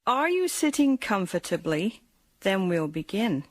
Are you sitting comfortably? Then we'll begin.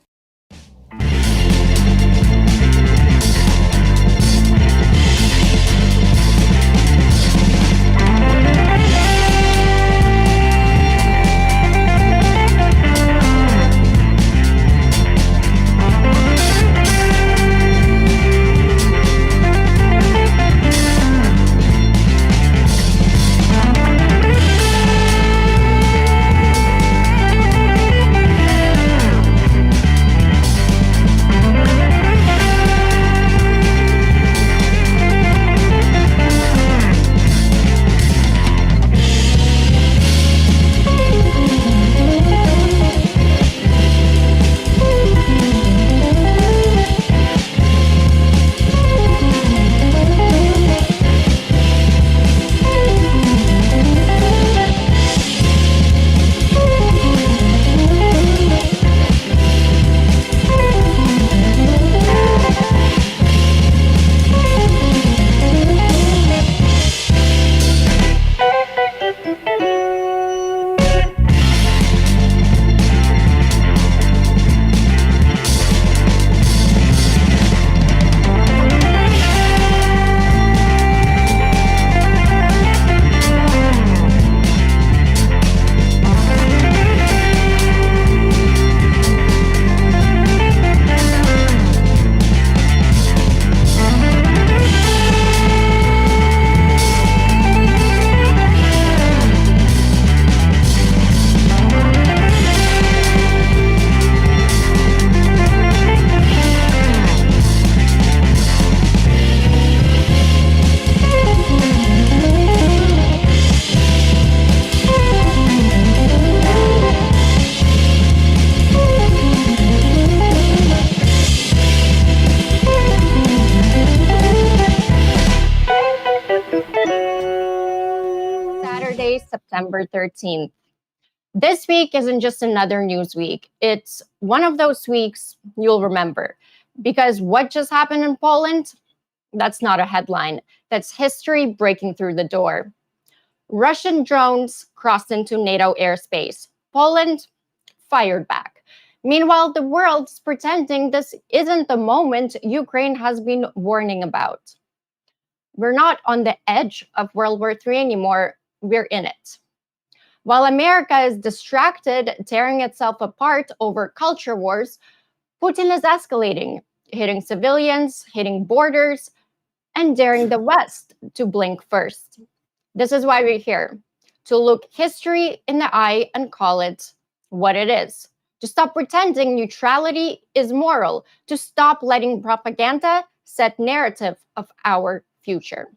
September 13th. This week isn't just another news week. It's one of those weeks you'll remember. Because what just happened in Poland? That's not a headline. That's history breaking through the door. Russian drones crossed into NATO airspace. Poland fired back. Meanwhile, the world's pretending this isn't the moment Ukraine has been warning about. We're not on the edge of World War III anymore. We're in it. While America is distracted, tearing itself apart over culture wars, Putin is escalating, hitting civilians, hitting borders, and daring the West to blink first. This is why we're here, to look history in the eye and call it what it is. To stop pretending neutrality is moral, to stop letting propaganda set narrative of our future.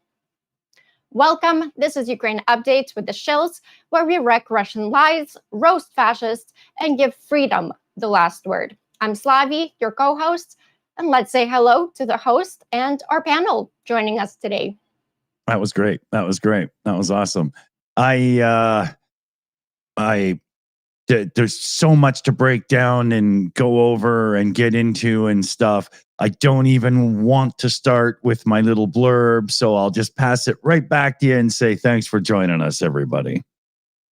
Welcome, this is Ukraine Updates with the Shills, where we wreck Russian lies, roast fascists, and give freedom the last word. I'm Slavi, your co-host, and let's say hello to the host and our panel joining us today. That was great. That was awesome. There's so much to break down and go over and get into and stuff. I don't even want to start with my little blurb, so I'll just pass it right back to you and say thanks for joining us, everybody.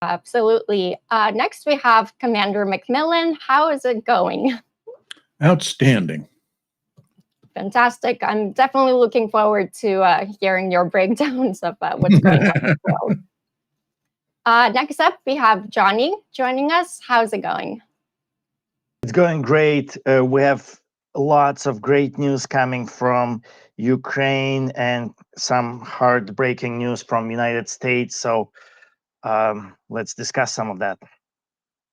Absolutely. Next, we have Commander McMillan. How is it going? Outstanding. Fantastic. I'm definitely looking forward to hearing your breakdowns of what's going on in the world. Next up, we have Johnny joining us. How's it going? It's going great. We have lots of great news coming from Ukraine and some heartbreaking news from United States. So let's discuss some of that.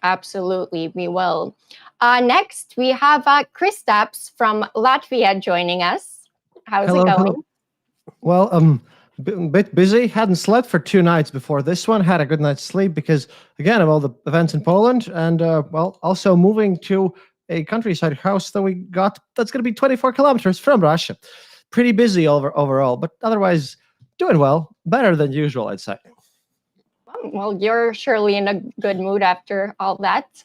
Absolutely, we will. Next, we have Kristaps from Latvia joining us. How's it going? Hello. Well, a bit busy. Hadn't slept for 2 nights before this one. Had a good night's sleep because, again, of all the events in Poland, and also moving to a countryside house that we got that's going to be 24 kilometers from Russia. Pretty busy overall, but otherwise doing well. Better than usual, I'd say. Well, you're surely in a good mood after all that,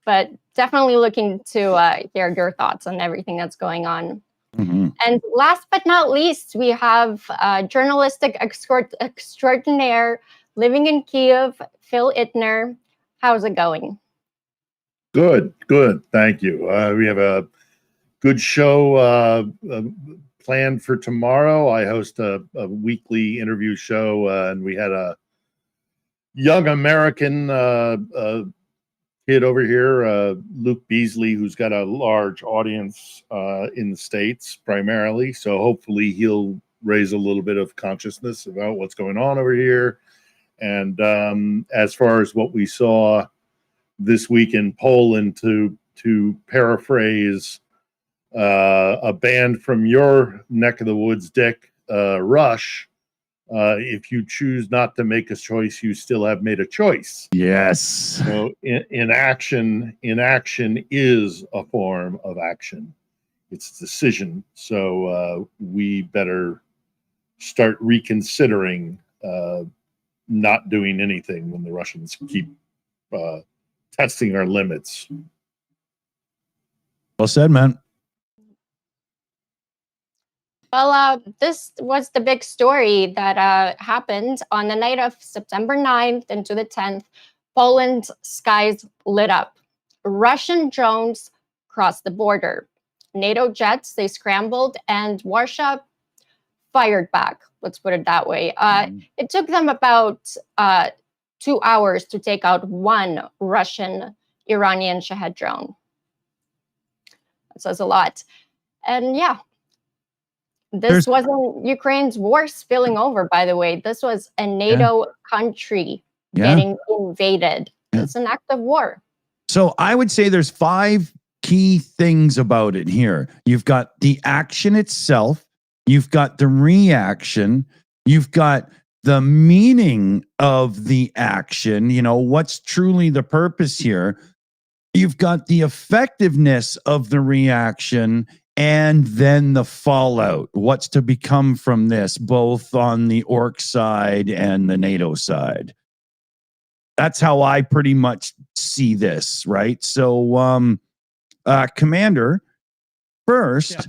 but definitely looking to hear your thoughts on everything that's going on. Mm-hmm. And last but not least, we have journalistic extraordinaire living in Kiev, Phil Ittner. How's it going? Good. Thank you. We have a good show planned for tomorrow. I host a weekly interview show, and we had a young American kid over here, Luke Beasley, who's got a large audience in the States primarily. So hopefully he'll raise a little bit of consciousness about what's going on over here. And as far as what we saw this week in Poland, to paraphrase a band from your neck of the woods, Dick, Rush, if you choose not to make a choice, you still have made a choice. Yes. So inaction is a form of action. It's decision. So we better start reconsidering not doing anything when the Russians keep testing our limits. Well said, man. Well, this was the big story that happened on the night of September 9th into the 10th. Poland's skies lit up. Russian drones crossed the border. NATO jets, they scrambled, and Warsaw fired back. Let's put it that way. It took them about 2 hours to take out one Russian Iranian Shahed drone. That says a lot. And yeah, this wasn't Ukraine's war spilling over, by the way. This was a NATO country getting invaded. It's an act of war. So I would say there's 5 key things about it here. You've got the action itself. You've got the reaction. You've got the meaning of the action. You know, what's truly the purpose here. You've got the effectiveness of the reaction, and then the fallout. What's to become from this, both on the orc side and the NATO side. That's how I pretty much see this, right? So, Commander, first,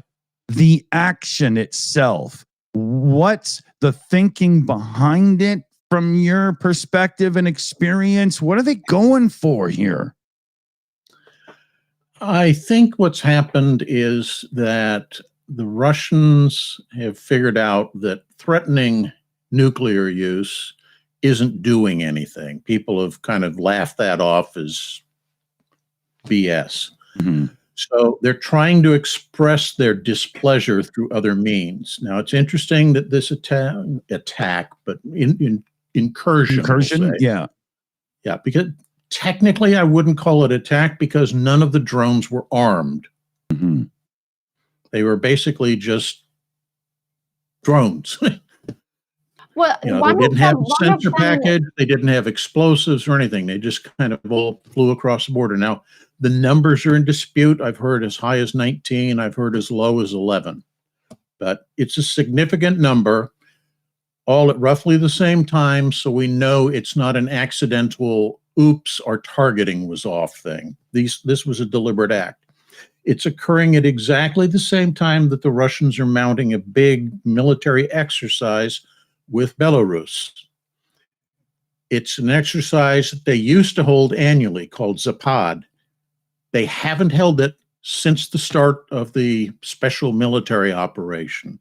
the action itself. What's the thinking behind it from your perspective and experience? What are they going for here? I think what's happened is that the Russians have figured out that threatening nuclear use isn't doing anything. People have kind of laughed that off as BS. Mm-hmm. So they're trying to express their displeasure through other means. Now, it's interesting that this attack, but incursion, we'll say. Yeah, because technically I wouldn't call it attack because none of the drones were armed. Mm-hmm. They were basically just drones. Well, they didn't have a sensor package. They didn't have explosives or anything. They just kind of all flew across the border. Now, the numbers are in dispute. I've heard as high as 19. I've heard as low as 11. But it's a significant number, all at roughly the same time, so we know it's not an accidental oops, our targeting was off thing. This was a deliberate act. It's occurring at exactly the same time that the Russians are mounting a big military exercise with Belarus. It's an exercise that they used to hold annually called Zapad. They haven't held it since the start of the special military operation.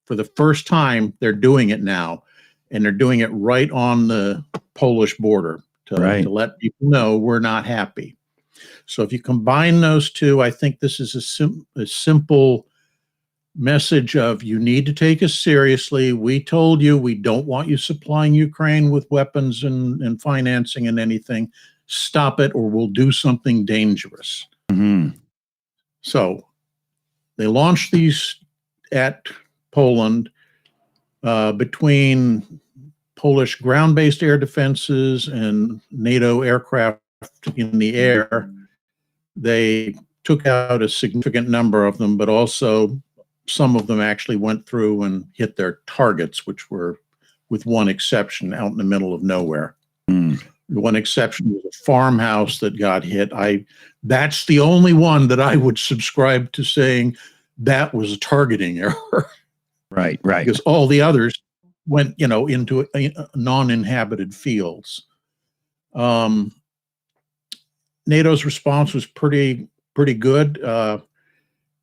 For the first time, they're doing it now, and they're doing it right on the Polish border to let people know we're not happy. So if you combine those two, I think this is a simple message of you need to take us seriously. We told you we don't want you supplying Ukraine with weapons and financing and anything. Stop it or we'll do something dangerous. Mm-hmm. So they launched these at Poland between Polish ground-based air defenses and NATO aircraft in the air. They took out a significant number of them, but also some of them actually went through and hit their targets, which were, with one exception, out in the middle of nowhere. Mm. The one exception was a farmhouse that got hit. That's the only one that I would subscribe to saying that was a targeting error. Right. Because all the others went, into non-inhabited fields. NATO's response was pretty good.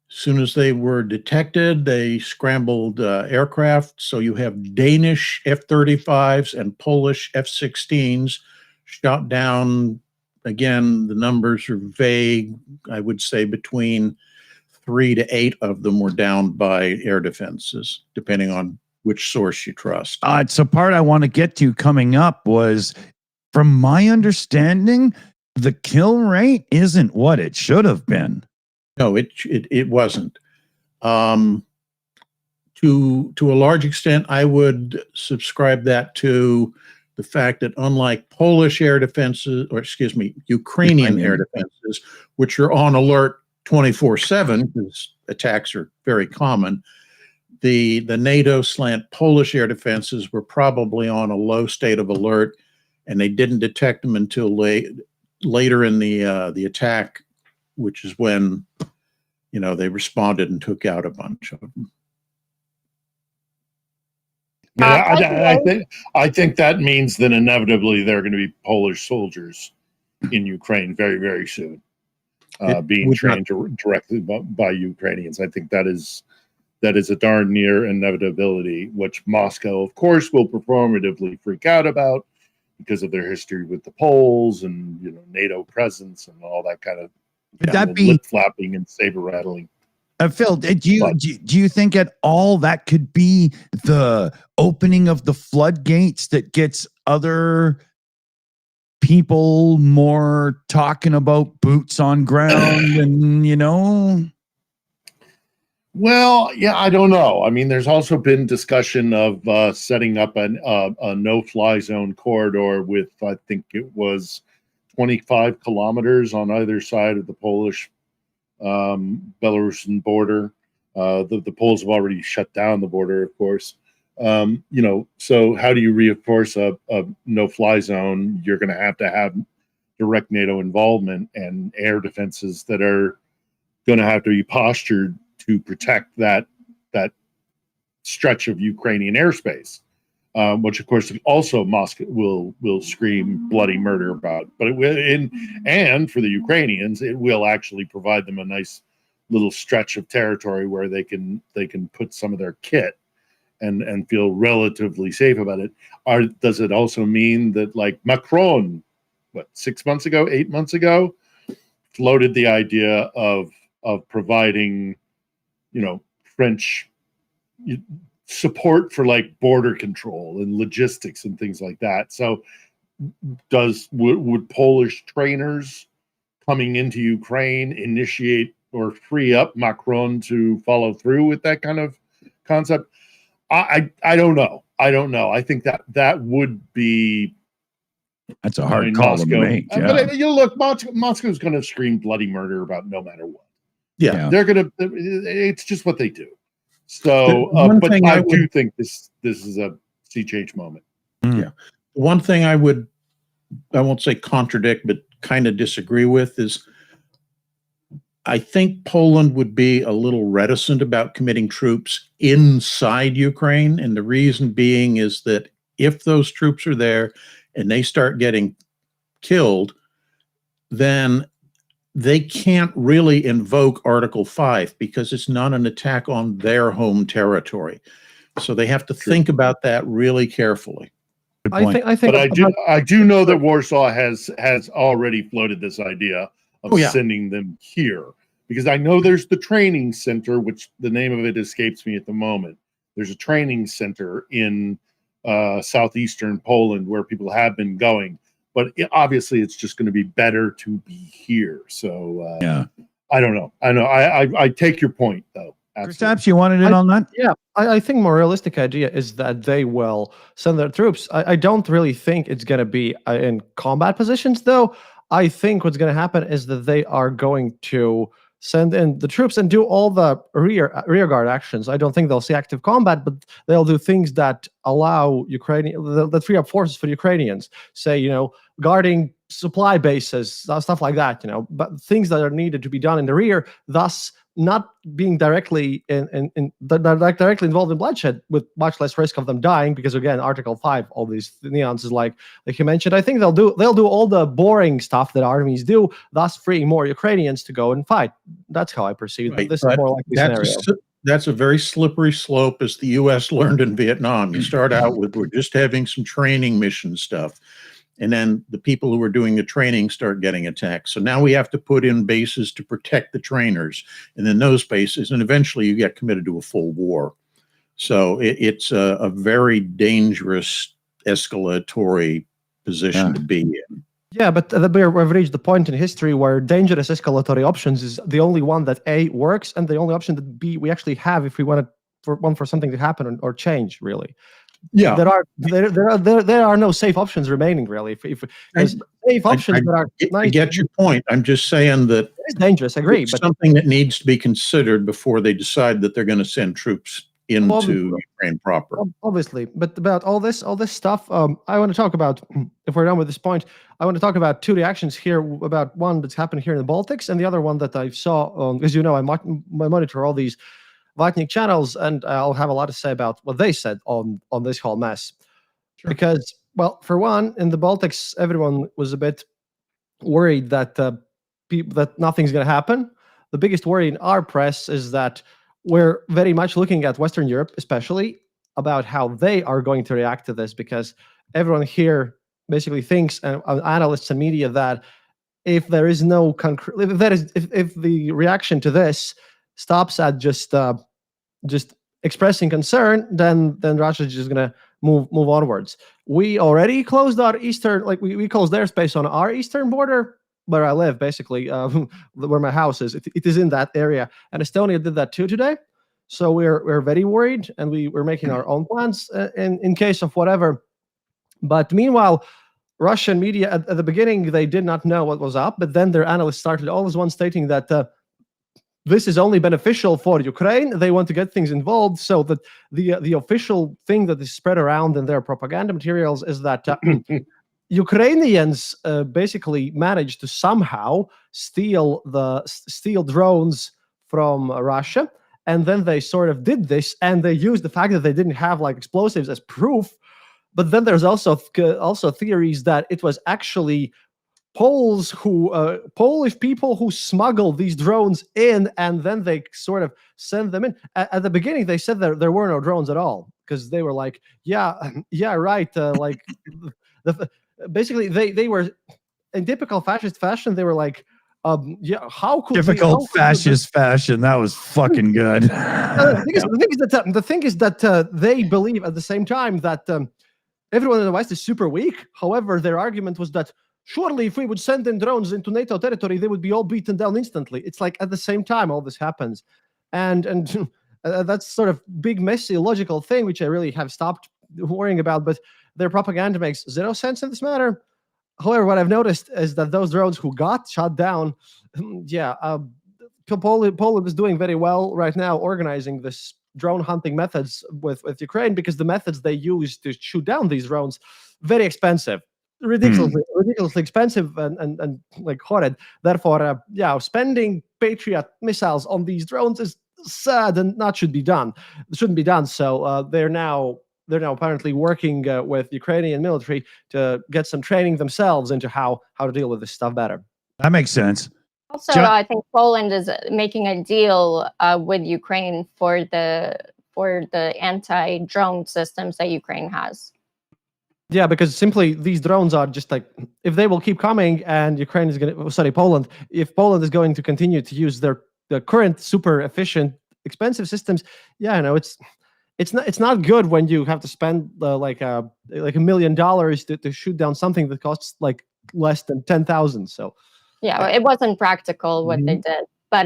Soon as they were detected, they scrambled aircraft. So you have Danish F-35s and Polish F-16s shot down. Again, the numbers are vague. I would say between 3 to 8 of them were down by air defenses, depending on which source you trust. It's a part I want to get to coming up was, from my understanding, the kill rate isn't what it should have been. No, it wasn't. To a large extent, I would subscribe that to the fact that unlike Polish air defenses, or excuse me, Ukrainian air defenses, which are on alert 24/7 because attacks are very common, the NATO slant Polish air defenses were probably on a low state of alert, and they didn't detect them until later in the attack, which is when they responded and took out a bunch of them. I think that means that inevitably there are going to be Polish soldiers in Ukraine very, very soon, being trained directly by Ukrainians. I think that is a darn near inevitability, which Moscow, of course, will performatively freak out about because of their history with the Poles and NATO presence and all that kind of lip flapping and saber rattling. Phil, do you think at all that could be the opening of the floodgates that gets other people more talking about boots on ground and Well, yeah, I don't know. I mean, there's also been discussion of setting up a no-fly zone corridor with, I think it was 25 kilometers on either side of the Polish Belarusian border. The Poles have already shut down the border, of course. So how do you reinforce a no-fly zone? You're going to have direct NATO involvement and air defenses that are going to have to be postured to protect that stretch of Ukrainian airspace, which of course also Moscow will scream bloody murder about. But and for the Ukrainians, it will actually provide them a nice little stretch of territory where they can put some of their kit and feel relatively safe about it. Does it also mean that, like, Macron, 8 months ago, floated the idea of providing French support for like border control and logistics and things like that. So would Polish trainers coming into Ukraine initiate or free up Macron to follow through with that kind of concept? I don't know. I think that would be. That's a hard call to make. Yeah. But look, Moscow's going to scream bloody murder about no matter what. Yeah. They're going to. It's just what they do. So, but I do think this is a sea change moment. Yeah. One thing I won't say contradict, but kind of disagree with is I think Poland would be a little reticent about committing troops inside Ukraine. And the reason being is that if those troops are there and they start getting killed, then they can't really invoke Article 5 because it's not an attack on their home territory. So they have to think about that really carefully. I think. But I do know that Warsaw has already floated this idea of sending them here, because I know there's the training center, which the name of it escapes me at the moment. There's a training center in southeastern Poland where people have been going. But obviously, it's just going to be better to be here. So I don't know. I know. I take your point, though. Perhaps you wanted in on that? Yeah, I think more realistic idea is that they will send their troops. I don't really think it's going to be in combat positions, though. I think what's going to happen is that they are going to send in the troops and do all the rear guard actions. I don't think they'll see active combat, but they'll do things that allow that free up forces for Ukrainians. Say, guarding supply bases, stuff like that. But things that are needed to be done in the rear. Thus, not being directly directly involved in bloodshed, with much less risk of them dying, because again, Article 5, all these nuances, like you mentioned, I think they'll do all the boring stuff that armies do, thus freeing more Ukrainians to go and fight. That's how I perceive Right, this is more like the scenario. That's a very slippery slope, as the U.S. learned in Vietnam. You start out with, we're just having some training mission stuff. And then the people who are doing the training start getting attacked. So now we have to put in bases to protect the trainers, and then those bases, and eventually you get committed to a full war. So it's a very dangerous escalatory position to be in. Yeah, but we've reached the point in history where dangerous escalatory options is the only one that A, works, and the only option that B, we actually have if we want for something to happen or change, really. Yeah, there are no safe options remaining, really. If safe options that are nice, I get your point. I'm just saying that it's dangerous. I agree, it's but something that needs to be considered before they decide that they're going to send troops into Ukraine proper. Obviously, but about all this stuff, I want to talk about. If we're done with this point, I want to talk about two reactions here. About one that's happened here in the Baltics, and the other one that I saw. Because I monitor all these Vatnik channels, and I'll have a lot to say about what they said on this whole mess. Sure. Because, well, for one, in the Baltics, everyone was a bit worried that that nothing's going to happen. The biggest worry in our press is that we're very much looking at Western Europe, especially, about how they are going to react to this, because everyone here basically thinks, and analysts and media, that if there is no concrete, if the reaction to this stops at just expressing concern, then Russia's just gonna move onwards. We already closed our eastern, we closed airspace on our eastern border where I live, basically, where my house is. It is in that area, and Estonia did that too today. So we're very worried, and we're making our own plans in case of whatever. But meanwhile, Russian media at the beginning, they did not know what was up, but then their analysts started always one stating that this is only beneficial for Ukraine. They want to get things involved, so that the official thing that is spread around in their propaganda materials is that Ukrainians basically managed to somehow steal drones from Russia, and then they sort of did this, and they used the fact that they didn't have explosives as proof. But then there's also theories that it was actually Polish people who smuggled these drones in, and then they sort of send them in. At the beginning, they said there were no drones at all, because they were like, yeah, right. Basically, they were in typical fascist fashion. They were like, yeah, how could fascist fashion? That was fucking good. The thing is that they believe at the same time that everyone in the West is super weak. However, their argument was that surely if we would send in drones into NATO territory, they would be all beaten down instantly. It's like at the same time all this happens. And that's sort of big, messy, illogical thing, which I really have stopped worrying about. But their propaganda makes zero sense in this matter. However, what I've noticed is that those drones who got shot down, Poland is doing very well right now organizing this drone hunting methods with Ukraine, because the methods they use to shoot down these drones, very expensive. Ridiculously expensive and horrid. Therefore, spending Patriot missiles on these drones is sad and shouldn't be done. So they're now apparently working with Ukrainian military to get some training themselves into how to deal with this stuff better. That makes sense. Also, I think Poland is making a deal with Ukraine for the anti-drone systems that Ukraine has. Yeah, because simply these drones are just if they will keep coming, and Ukraine is Poland, if Poland is going to continue to use the current super efficient, expensive systems, it's not good when you have to spend $1 million to shoot down something that costs less than 10,000. So yeah, it wasn't practical what they did, but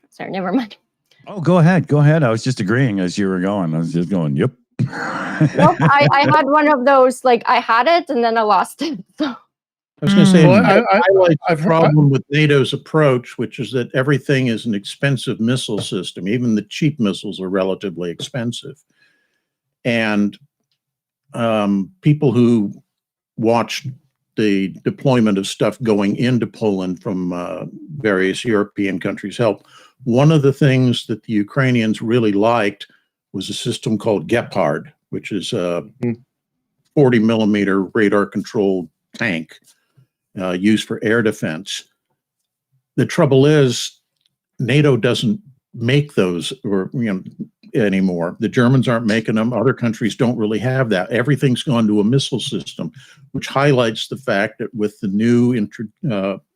sorry, never mind. Oh, go ahead. I was just agreeing as you were going. I was just going, yep. Nope, I had one of those, I had it and then I lost it. So. I was going to say, I like the problem with NATO's approach, which is that everything is an expensive missile system. Even the cheap missiles are relatively expensive. And people who watched the deployment of stuff going into Poland from various European countries helped. One of the things that the Ukrainians really liked was a system called Gepard, which is a 40 millimeter radar controlled tank used for air defense. The trouble is NATO doesn't make those anymore. The Germans aren't making them. Other countries don't really have that. Everything's gone to a missile system, which highlights the fact that with the new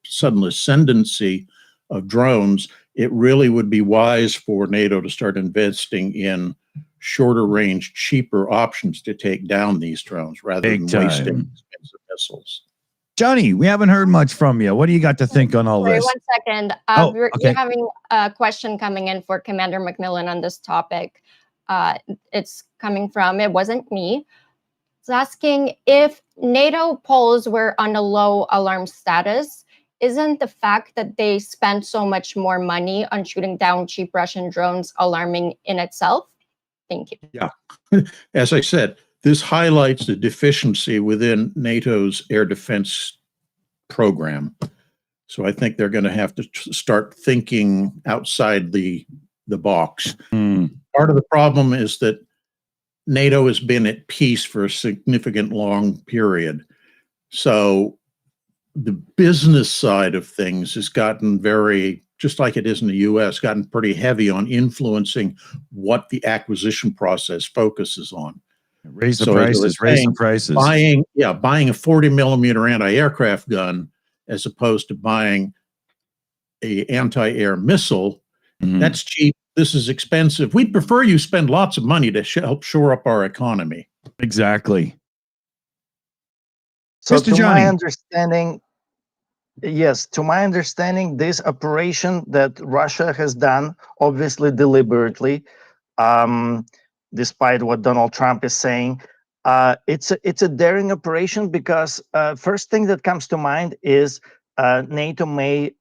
sudden ascendancy of drones, it really would be wise for NATO to start investing in shorter range, cheaper options to take down these drones rather than wasting expensive missiles. Johnny, we haven't heard much from you. What do you got to think on all Sorry, this? 1 second. Okay. We're having a question coming in for Commander Macmillan on this topic. It's coming from, it wasn't me. It's asking if NATO polls were on a low alarm status, isn't the fact that they spent so much more money on shooting down cheap Russian drones alarming in itself? Thank you. Yeah. As I said, this highlights the deficiency within NATO's air defense program. So I think they're going to have to start thinking outside the box. Part of the problem is that NATO has been at peace for a significant long period. So the business side of things has gotten very, just like it is in the US, gotten pretty heavy on influencing what the acquisition process focuses on. Raise the prices. Buying a 40 millimeter anti-aircraft gun as opposed to buying a anti-air missile, that's cheap. This is expensive. We'd prefer you spend lots of money to help shore up our economy. Exactly. So Mr. to Johnny. my understanding, yes, to my understanding, this operation that Russia has done, obviously deliberately, despite what Donald Trump is saying, it's a daring operation because first thing that comes to mind is NATO may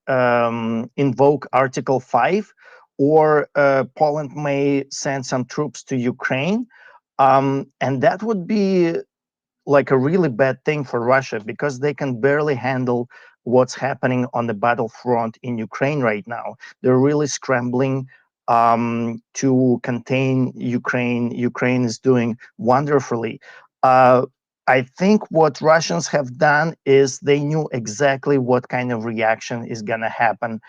invoke Article 5, or Poland may send some troops to Ukraine, and that would be like a really bad thing for Russia because they can barely handle what's happening on the battlefront in Ukraine right now. They're really scrambling to contain Ukraine. Ukraine is doing wonderfully. I think what Russians have done is they knew exactly what kind of reaction is going to happen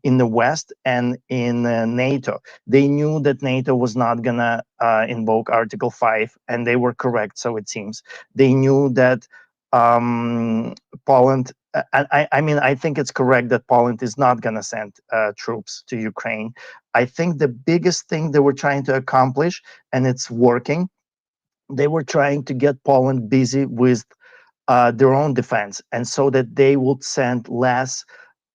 in the West and in NATO. They knew that NATO was not going to invoke Article 5, and they were correct, so it seems. They knew that Poland, I think it's correct that Poland is not going to send troops to Ukraine. I think the biggest thing they were trying to accomplish, and it's working, they were trying to get Poland busy with their own defense, and so that they would send less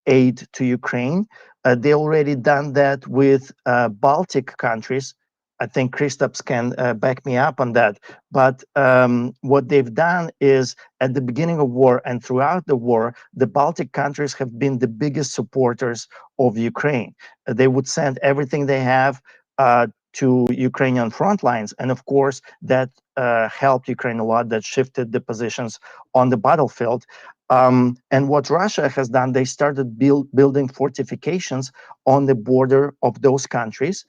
aid to Ukraine. They already done that with Baltic countries. I think Kristaps can back me up on that. But what they've done is at the beginning of war and throughout the war, the Baltic countries have been the biggest supporters of Ukraine. They would send everything they have to Ukrainian front lines. And of course, that helped Ukraine a lot. That shifted the positions on the battlefield. And what Russia has done, they started building fortifications on the border of those countries,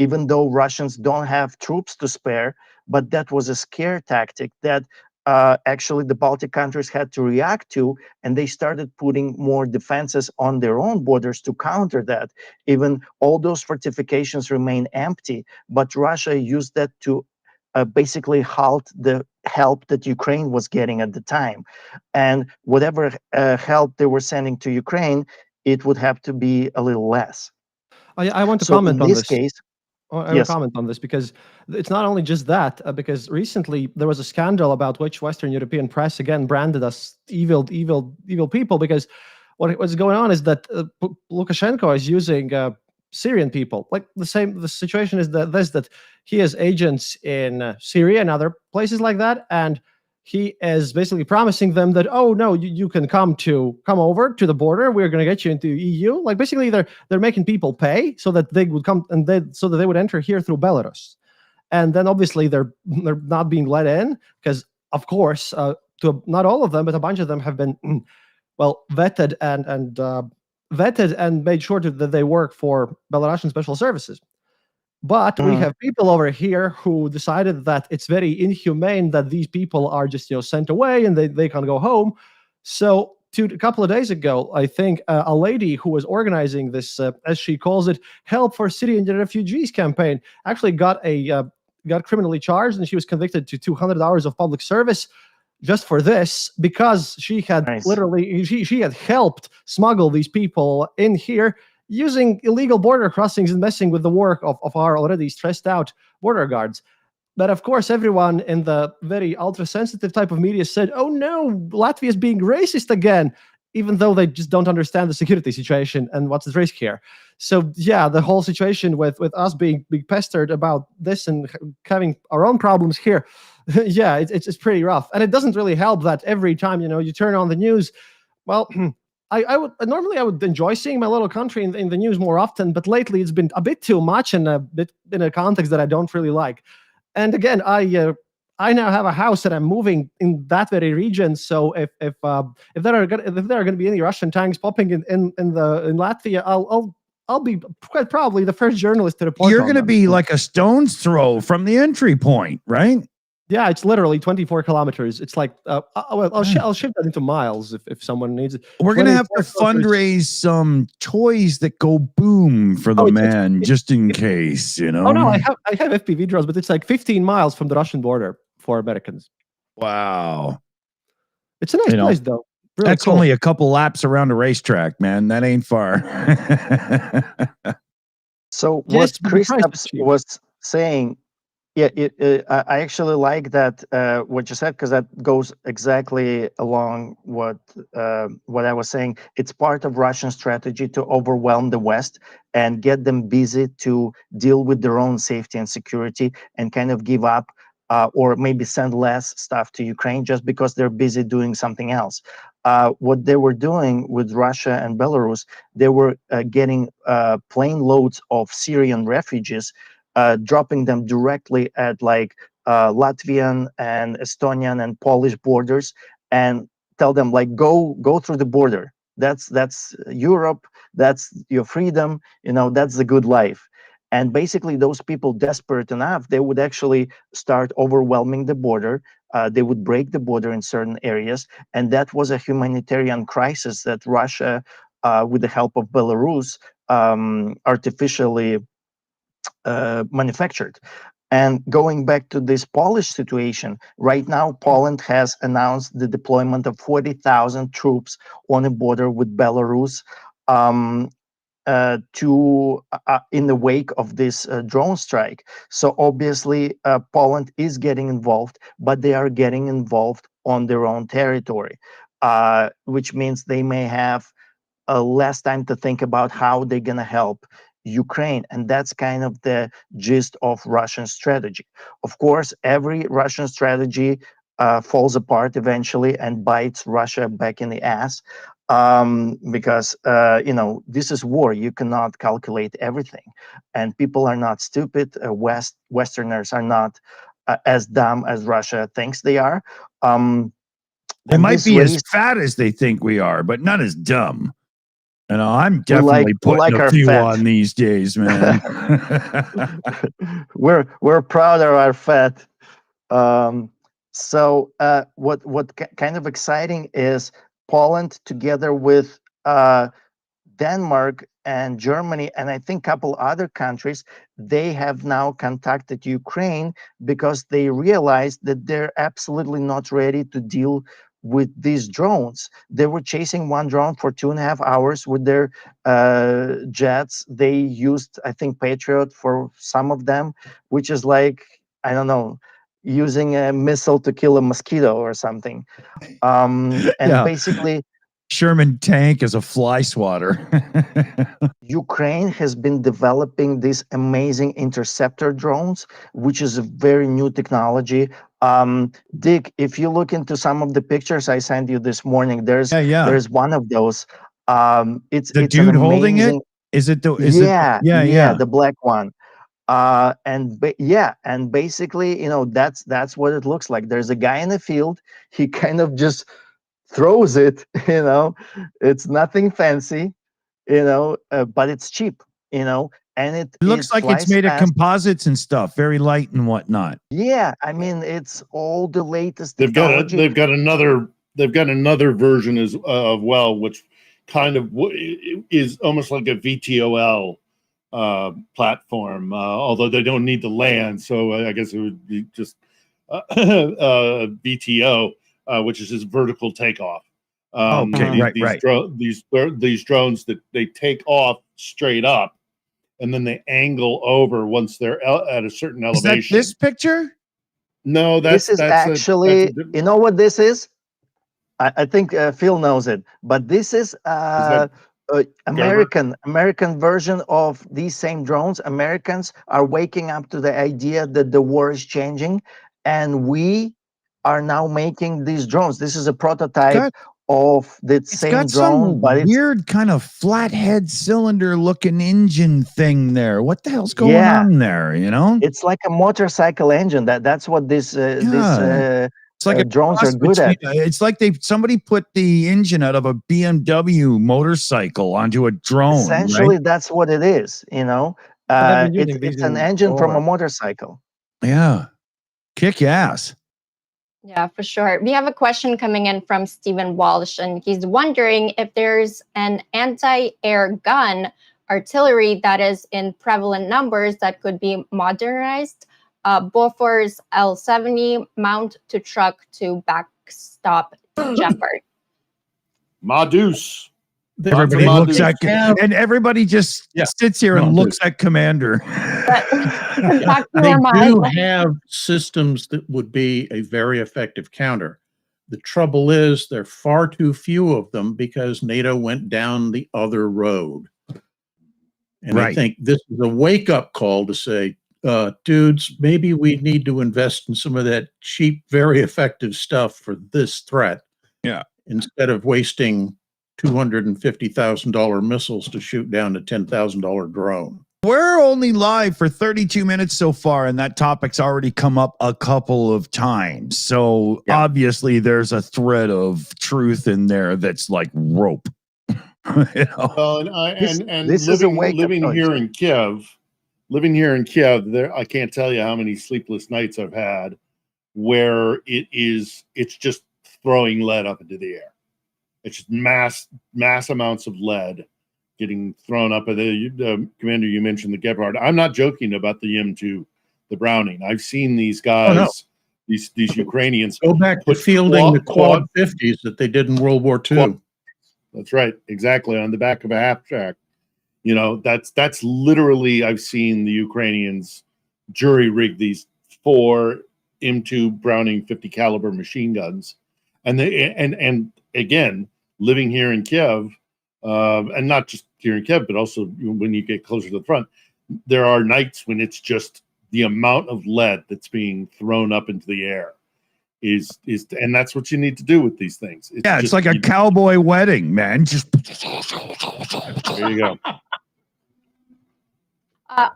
even though Russians don't have troops to spare. But that was a scare tactic that actually the Baltic countries had to react to, and they started putting more defenses on their own borders to counter that. Even all those fortifications remain empty, but Russia used that to basically halt the help that Ukraine was getting at the time. And whatever help they were sending to Ukraine, it would have to be a little less. I want to comment on this. Case, I want to comment on this because it's not only just that, because recently there was a scandal about which Western European press again branded us evil people, because what was going on is that Lukashenko is using Syrian people. Like the situation is that he has agents in Syria and other places like that, and he is basically promising them that, oh no, you can come over to the border. We're going to get you into EU. Like basically, they're making people pay so that they would come so that they would enter here through Belarus, and then obviously they're not being let in because of course not all of them, but a bunch of them have been well vetted and made sure that they work for Belarusian special services. But we have people over here who decided that it's very inhumane that these people are just sent away and they can go home. So a couple of days ago, I think a lady who was organizing this, as she calls it, Help for Syrian Refugees campaign, actually got criminally charged, and she was convicted to 200 hours of public service just for this, because she had literally she had helped smuggle these people in here using illegal border crossings and messing with the work of our already stressed out border guards. But of course, everyone in the very ultra-sensitive type of media said, oh no, Latvia is being racist again, even though they just don't understand the security situation and what's at risk here. So yeah, the whole situation with us being pestered about this and having our own problems here, yeah, it's pretty rough. And it doesn't really help that every time, you turn on the news, well, I would enjoy seeing my little country in the news more often, but lately it's been a bit too much and a bit in a context that I don't really like. And again, I now have a house that I'm moving in that very region. So if there are going to be any Russian tanks popping in Latvia, I'll be quite probably the first journalist to report. You're going to be like a stone's throw from the entry point, right? Yeah, it's literally 24 kilometers. It's like I'll shift that into miles if someone needs it. We're going to have to fundraise some toys that go boom for the man, just in case, Oh no, I have FPV drones, but it's like 15 miles from the Russian border for Americans. Wow, it's a nice place though. Really that's cool. Only a couple laps around a racetrack, man. That ain't far. So what Chris was saying. Yeah, I actually like that what you said, because that goes exactly along what I was saying. It's part of Russian strategy to overwhelm the West and get them busy to deal with their own safety and security, and kind of give up or maybe send less stuff to Ukraine just because they're busy doing something else. What they were doing with Russia and Belarus, they were getting plane loads of Syrian refugees, dropping them directly at Latvian and Estonian and Polish borders, and tell them go through the border. That's Europe. That's your freedom. That's the good life. And basically, those people desperate enough, they would actually start overwhelming the border. They would break the border in certain areas, and that was a humanitarian crisis that Russia, with the help of Belarus, artificially manufactured. And going back to this Polish situation, right now Poland has announced the deployment of 40,000 troops on the border with Belarus in the wake of this drone strike. So obviously Poland is getting involved, but they are getting involved on their own territory, which means they may have less time to think about how they're going to help Ukraine. And that's kind of the gist of Russian strategy. Of course, every Russian strategy falls apart eventually and bites Russia back in the ass, because this is war. You cannot calculate everything, and people are not stupid. Westerners are not as dumb as Russia thinks they are. They might be as fat as they think we are, but not as dumb. I'm definitely putting a few on these days, man. We're proud of our fat. So what kind of exciting is Poland, together with Denmark and Germany, and I think a couple other countries, they have now contacted Ukraine because they realized that they're absolutely not ready to deal with these drones. They were chasing one drone for 2.5 hours with their jets. They used, I think, Patriot for some of them, which is like, I don't know, using a missile to kill a mosquito or something. Basically, Sherman tank is a fly swatter. Ukraine has been developing these amazing interceptor drones, which is a very new technology. Dick, if you look into some of the pictures I sent you this morning, there's one of those. It's the dude holding it. Is it the? The black one. and basically, that's what it looks like. There's a guy in the field. He kind of just throws it. It's nothing fancy, but it's cheap. And It looks like it's flies made of fast. composites and stuff, very light and whatnot. Yeah, I mean, it's all the latest They've technology. got another version as well, which kind of is almost like a VTOL platform, although they don't need the land, so I guess it would be just VTO, which is just vertical takeoff. These drones that they take off straight up, and then they angle over once they're at a certain elevation. Is that this picture? No, this is actually. You know what this is? I think Phil knows it, but this is American version of these same drones. Americans are waking up to the idea that the war is changing, and we are now making these drones. This is a prototype of the same drone, but it's weird kind of flathead cylinder looking engine thing there. What the hell's going on there? It's like a motorcycle engine. That's what this it's like drones are good at. It's like somebody put the engine out of a BMW motorcycle onto a drone. Essentially, right? that's what it is. It's an engine from a motorcycle. Yeah, kick ass. Yeah, for sure. We have a question coming in from Stephen Walsh, and he's wondering if there's an anti-air gun artillery that is in prevalent numbers that could be modernized. Bofors L-70 mount to truck to backstop Jeopard. Madus. Everybody looks at, and everybody just sits here and looks at Commander. They do have systems that would be a very effective counter. The trouble is there are far too few of them because NATO went down the other road. And I think this is a wake-up call to say, dudes, maybe we need to invest in some of that cheap, very effective stuff for this threat. Yeah. Instead of wasting $250,000 missiles to shoot down a $10,000 drone. We're only live for 32 minutes so far, and that topic's already come up a couple of times. So obviously there's a thread of truth in there that's like rope. Well, living here in Kiev, I can't tell you how many sleepless nights I've had where it's just throwing lead up into the air. It's just mass amounts of lead getting thrown up. Commander, you mentioned the Gepard. I'm not joking about the M2, the Browning. I've seen these guys, these Ukrainians. Go back to fielding the quad 50s that they did in World War II. That's right, exactly, on the back of a half track. That's literally, I've seen the Ukrainians jury rig these 4 M2 Browning 50 caliber machine guns, and again, living here in Kiev, and not just here in Kiev, but also when you get closer to the front, there are nights when it's just the amount of lead that's being thrown up into the air and that's what you need to do with these things. It's like a cowboy wedding, man. Just there you go.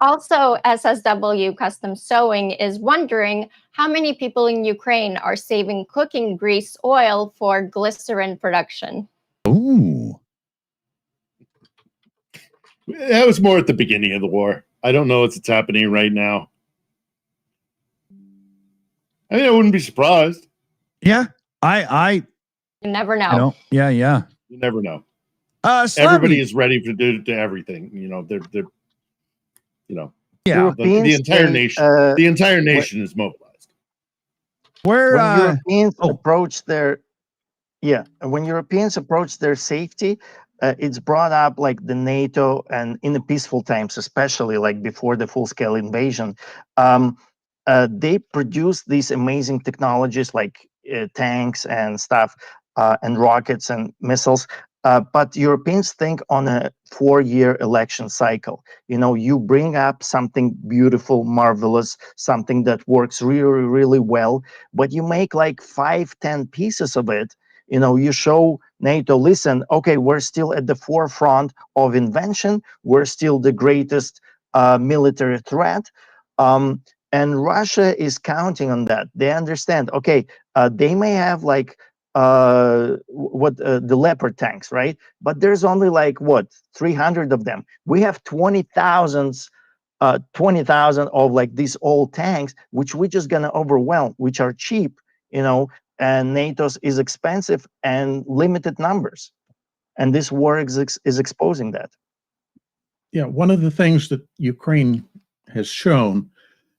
Also, SSW Custom Sewing is wondering how many people in Ukraine are saving cooking grease oil for glycerin production. Ooh. That was more at the beginning of the war. I don't know what's happening right now. I mean, I wouldn't be surprised. Yeah, I You never know. Yeah. You never know. Everybody is ready to do to everything. They're Europeans, the entire nation is mobilized. When Europeans approach their safety, it's brought up like the NATO, and in the peaceful times, especially like before the full-scale invasion, they produce these amazing technologies like tanks and stuff, and rockets and missiles. But Europeans think on a 4-year election cycle. You bring up something beautiful, marvelous, something that works really, really well, but you make like 5-10 pieces of it. You show NATO, listen, okay, we're still at the forefront of invention. We're still the greatest military threat. And Russia is counting on that. They understand, okay, they may have like the Leopard tanks, right? But there's only like what, 300 of them. We have 20,000 of like these old tanks, which we're just gonna overwhelm, which are cheap, you know, and NATO's is expensive and limited numbers. And this war is exposing that. Yeah, one of the things that Ukraine has shown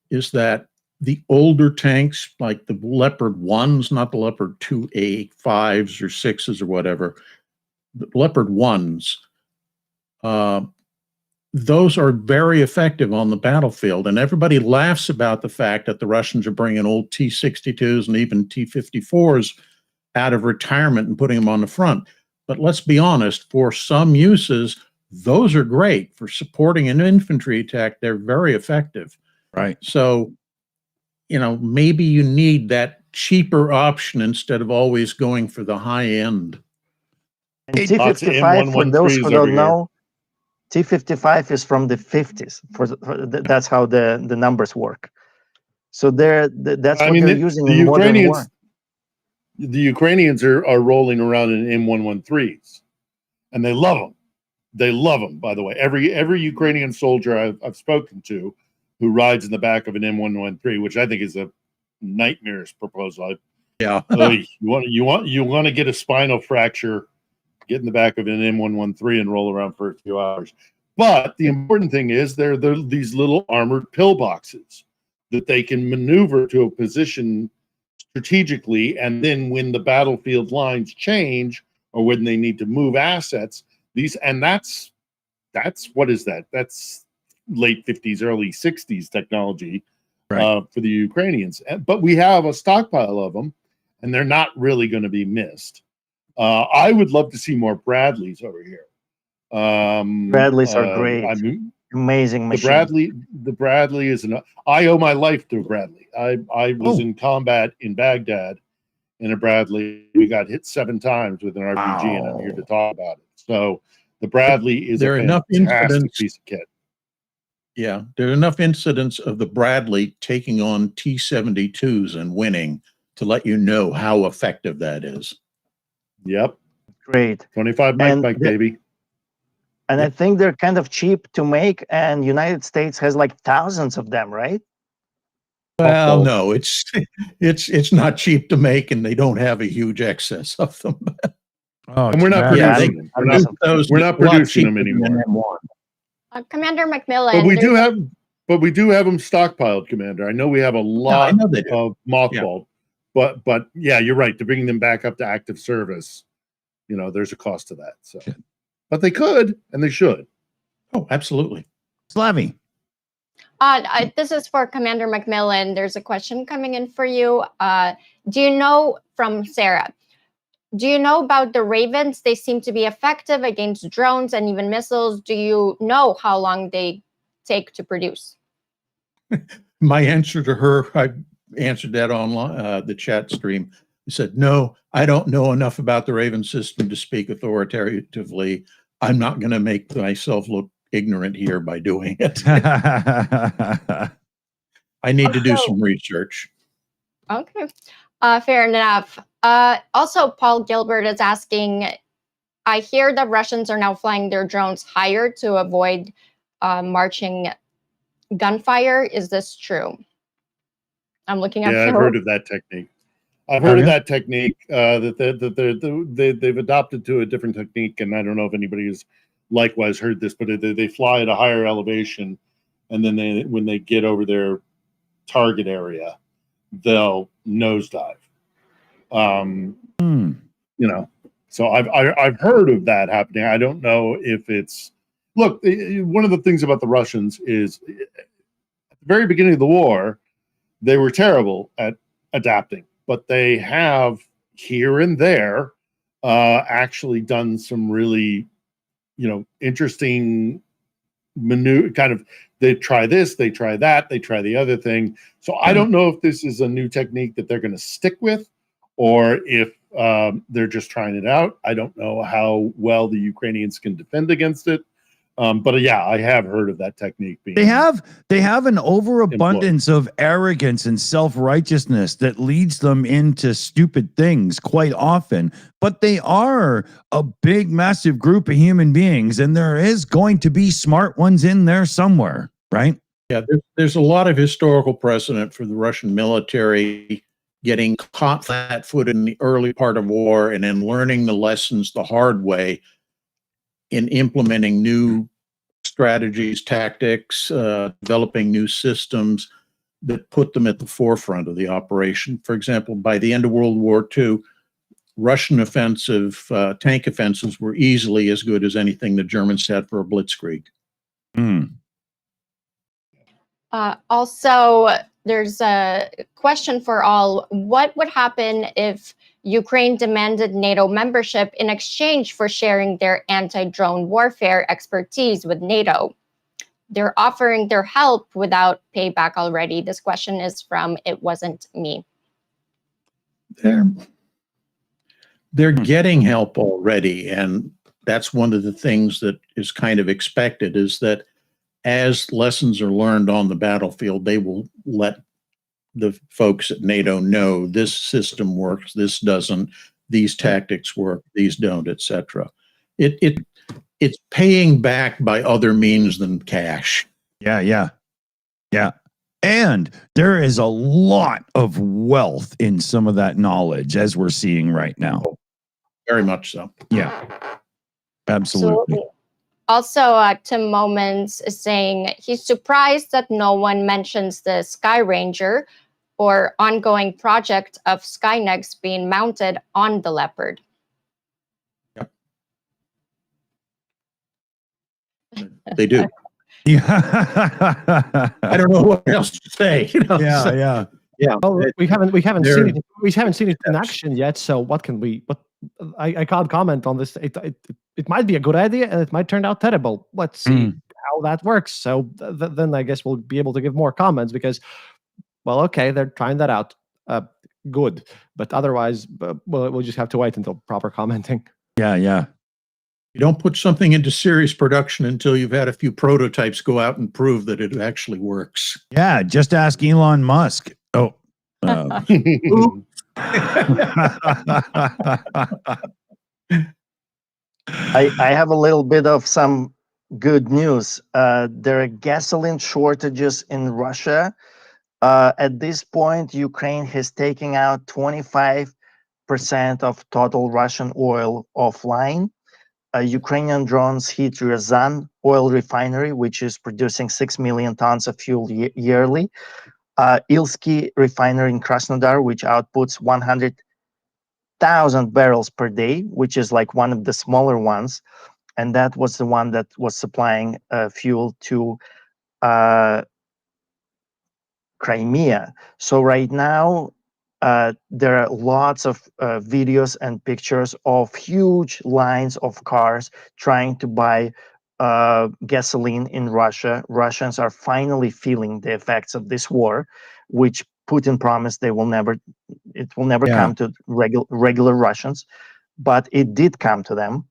is that the older tanks, like the Leopard 1s, not the Leopard 2A, 5s or 6s or whatever, the Leopard 1s, those are very effective on the battlefield. And everybody laughs about the fact that the Russians are bringing old T-62s and even T-54s out of retirement and putting them on the front. But let's be honest, for some uses, those are great. For supporting an infantry attack, they're very effective. Right. So, you know, maybe you need that cheaper option instead of always going for the high end. And T-55, for those who don't know, T-55 is from the 50s. That's how the numbers work. So that's what they're using in modern war. The Ukrainians are rolling around in M113s, and they love them. They love them, by the way. Every Ukrainian soldier I've spoken to who rides in the back of an M113, which I think is a nightmare's proposal. Yeah. You want to get a spinal fracture, get in the back of an M113 and roll around for a few hours. But the important thing is they're these little armored pillboxes that they can maneuver to a position strategically, and then when the battlefield lines change or when they need to move assets, that's what is that? That's late 50s, early 60s technology, right, for the Ukrainians. But we have a stockpile of them, and they're not really going to be missed. I would love to see more Bradleys over here. Bradleys are great. I mean, amazing machine. The Bradley is I owe my life to a Bradley. I was in combat in Baghdad in a Bradley. We got hit 7 times with an RPG, and I'm here to talk about it. So the Bradley is a fantastic piece of kit. Yeah, there are enough incidents of the Bradley taking on T-72s and winning to let you know how effective that is. Yep. Great. 25 Mike, baby. And I think they're kind of cheap to make, and United States has like thousands of them, right? Well, no, it's not cheap to make, and they don't have a huge excess of them. And we're not producing them. We're not producing them anymore. Commander McMillan. But we do have them stockpiled, Commander. I know we have a lot of mothballed, but yeah, you're right. To bring them back up to active service, you know, there's a cost to that. So, but they could and they should. Oh, absolutely. Slavy. This is for Commander McMillan. There's a question coming in for you. Do you know, from Sarah, do you know about the Ravens? They seem to be effective against drones and even missiles. Do you know how long they take to produce? My answer to her, I answered that on the chat stream. I said, no, I don't know enough about the Raven system to speak authoritatively. I'm not going to make myself look ignorant here by doing it. I need to do some research. Okay, fair enough. Also, Paul Gilbert is asking, I hear that Russians are now flying their drones higher to avoid marching gunfire. Is this true? I'm looking at. Yeah, I've heard of that technique. I've heard of that technique, that they've adopted to a different technique, and I don't know if anybody has likewise heard this, but they fly at a higher elevation, and then when they get over their target area, they'll nosedive. You know, so I've heard of that happening. I don't know if it's one of the things about the Russians is at the very beginning of the war, they were terrible at adapting. But they have here and there actually done some really, interesting maneuver. They try this, they try that, they try the other thing. So I don't know if this is a new technique that they're going to stick with, or if they're just trying it out. I don't know how well the Ukrainians can defend against it. But yeah, I have heard of that technique being. They have an overabundance of arrogance and self-righteousness that leads them into stupid things quite often. But they are a big, massive group of human beings, and there is going to be smart ones in there somewhere, right? Yeah, there's a lot of historical precedent for the Russian military getting caught flat-footed in the early part of war and then learning the lessons the hard way in implementing new strategies, tactics, developing new systems that put them at the forefront of the operation. For example, by the end of World War II, Russian offensive tank offensives were easily as good as anything the Germans had for a blitzkrieg. Mm. Also, there's a question for all. What would happen if Ukraine demanded NATO membership in exchange for sharing their anti-drone warfare expertise with NATO? They're offering their help without payback already. This question is from It Wasn't Me. They're getting help already, and that's one of the things that is kind of expected, is that as lessons are learned on the battlefield, they will let the folks at NATO know this system works, this doesn't, these tactics work, these don't, etc. It's paying back by other means than cash. Yeah. And there is a lot of wealth in some of that knowledge, as we're seeing right now. Very much so. Yeah, absolutely. Also, Tim Moments is saying he's surprised that no one mentions the Sky Ranger or ongoing project of Skynex being mounted on the Leopard. Yep. They do. Yeah. I don't know what else to say. Yeah. Well, we haven't seen it in action yet. So what can we? What I can't comment on this. It might be a good idea, and it might turn out terrible. Let's see how that works. So then I guess we'll be able to give more comments because, well, okay, they're trying that out. Good, but otherwise, we'll just have to wait until proper commenting. Yeah. You don't put something into serious production until you've had a few prototypes go out and prove that it actually works. Yeah, just ask Elon Musk. Oh. I have a little bit of some good news. There are gasoline shortages in Russia. At this point, Ukraine has taken out 25% of total Russian oil offline. Ukrainian drones hit Ryazan oil refinery, which is producing 6 million tons of fuel yearly. Ilsky refinery in Krasnodar, which outputs 100,000 barrels per day, which is like one of the smaller ones. And that was the one that was supplying fuel to Crimea. So right now, there are lots of videos and pictures of huge lines of cars trying to buy gasoline in Russia. Russians are finally feeling the effects of this war, which Putin promised it will never come to regular Russians, but it did come to them,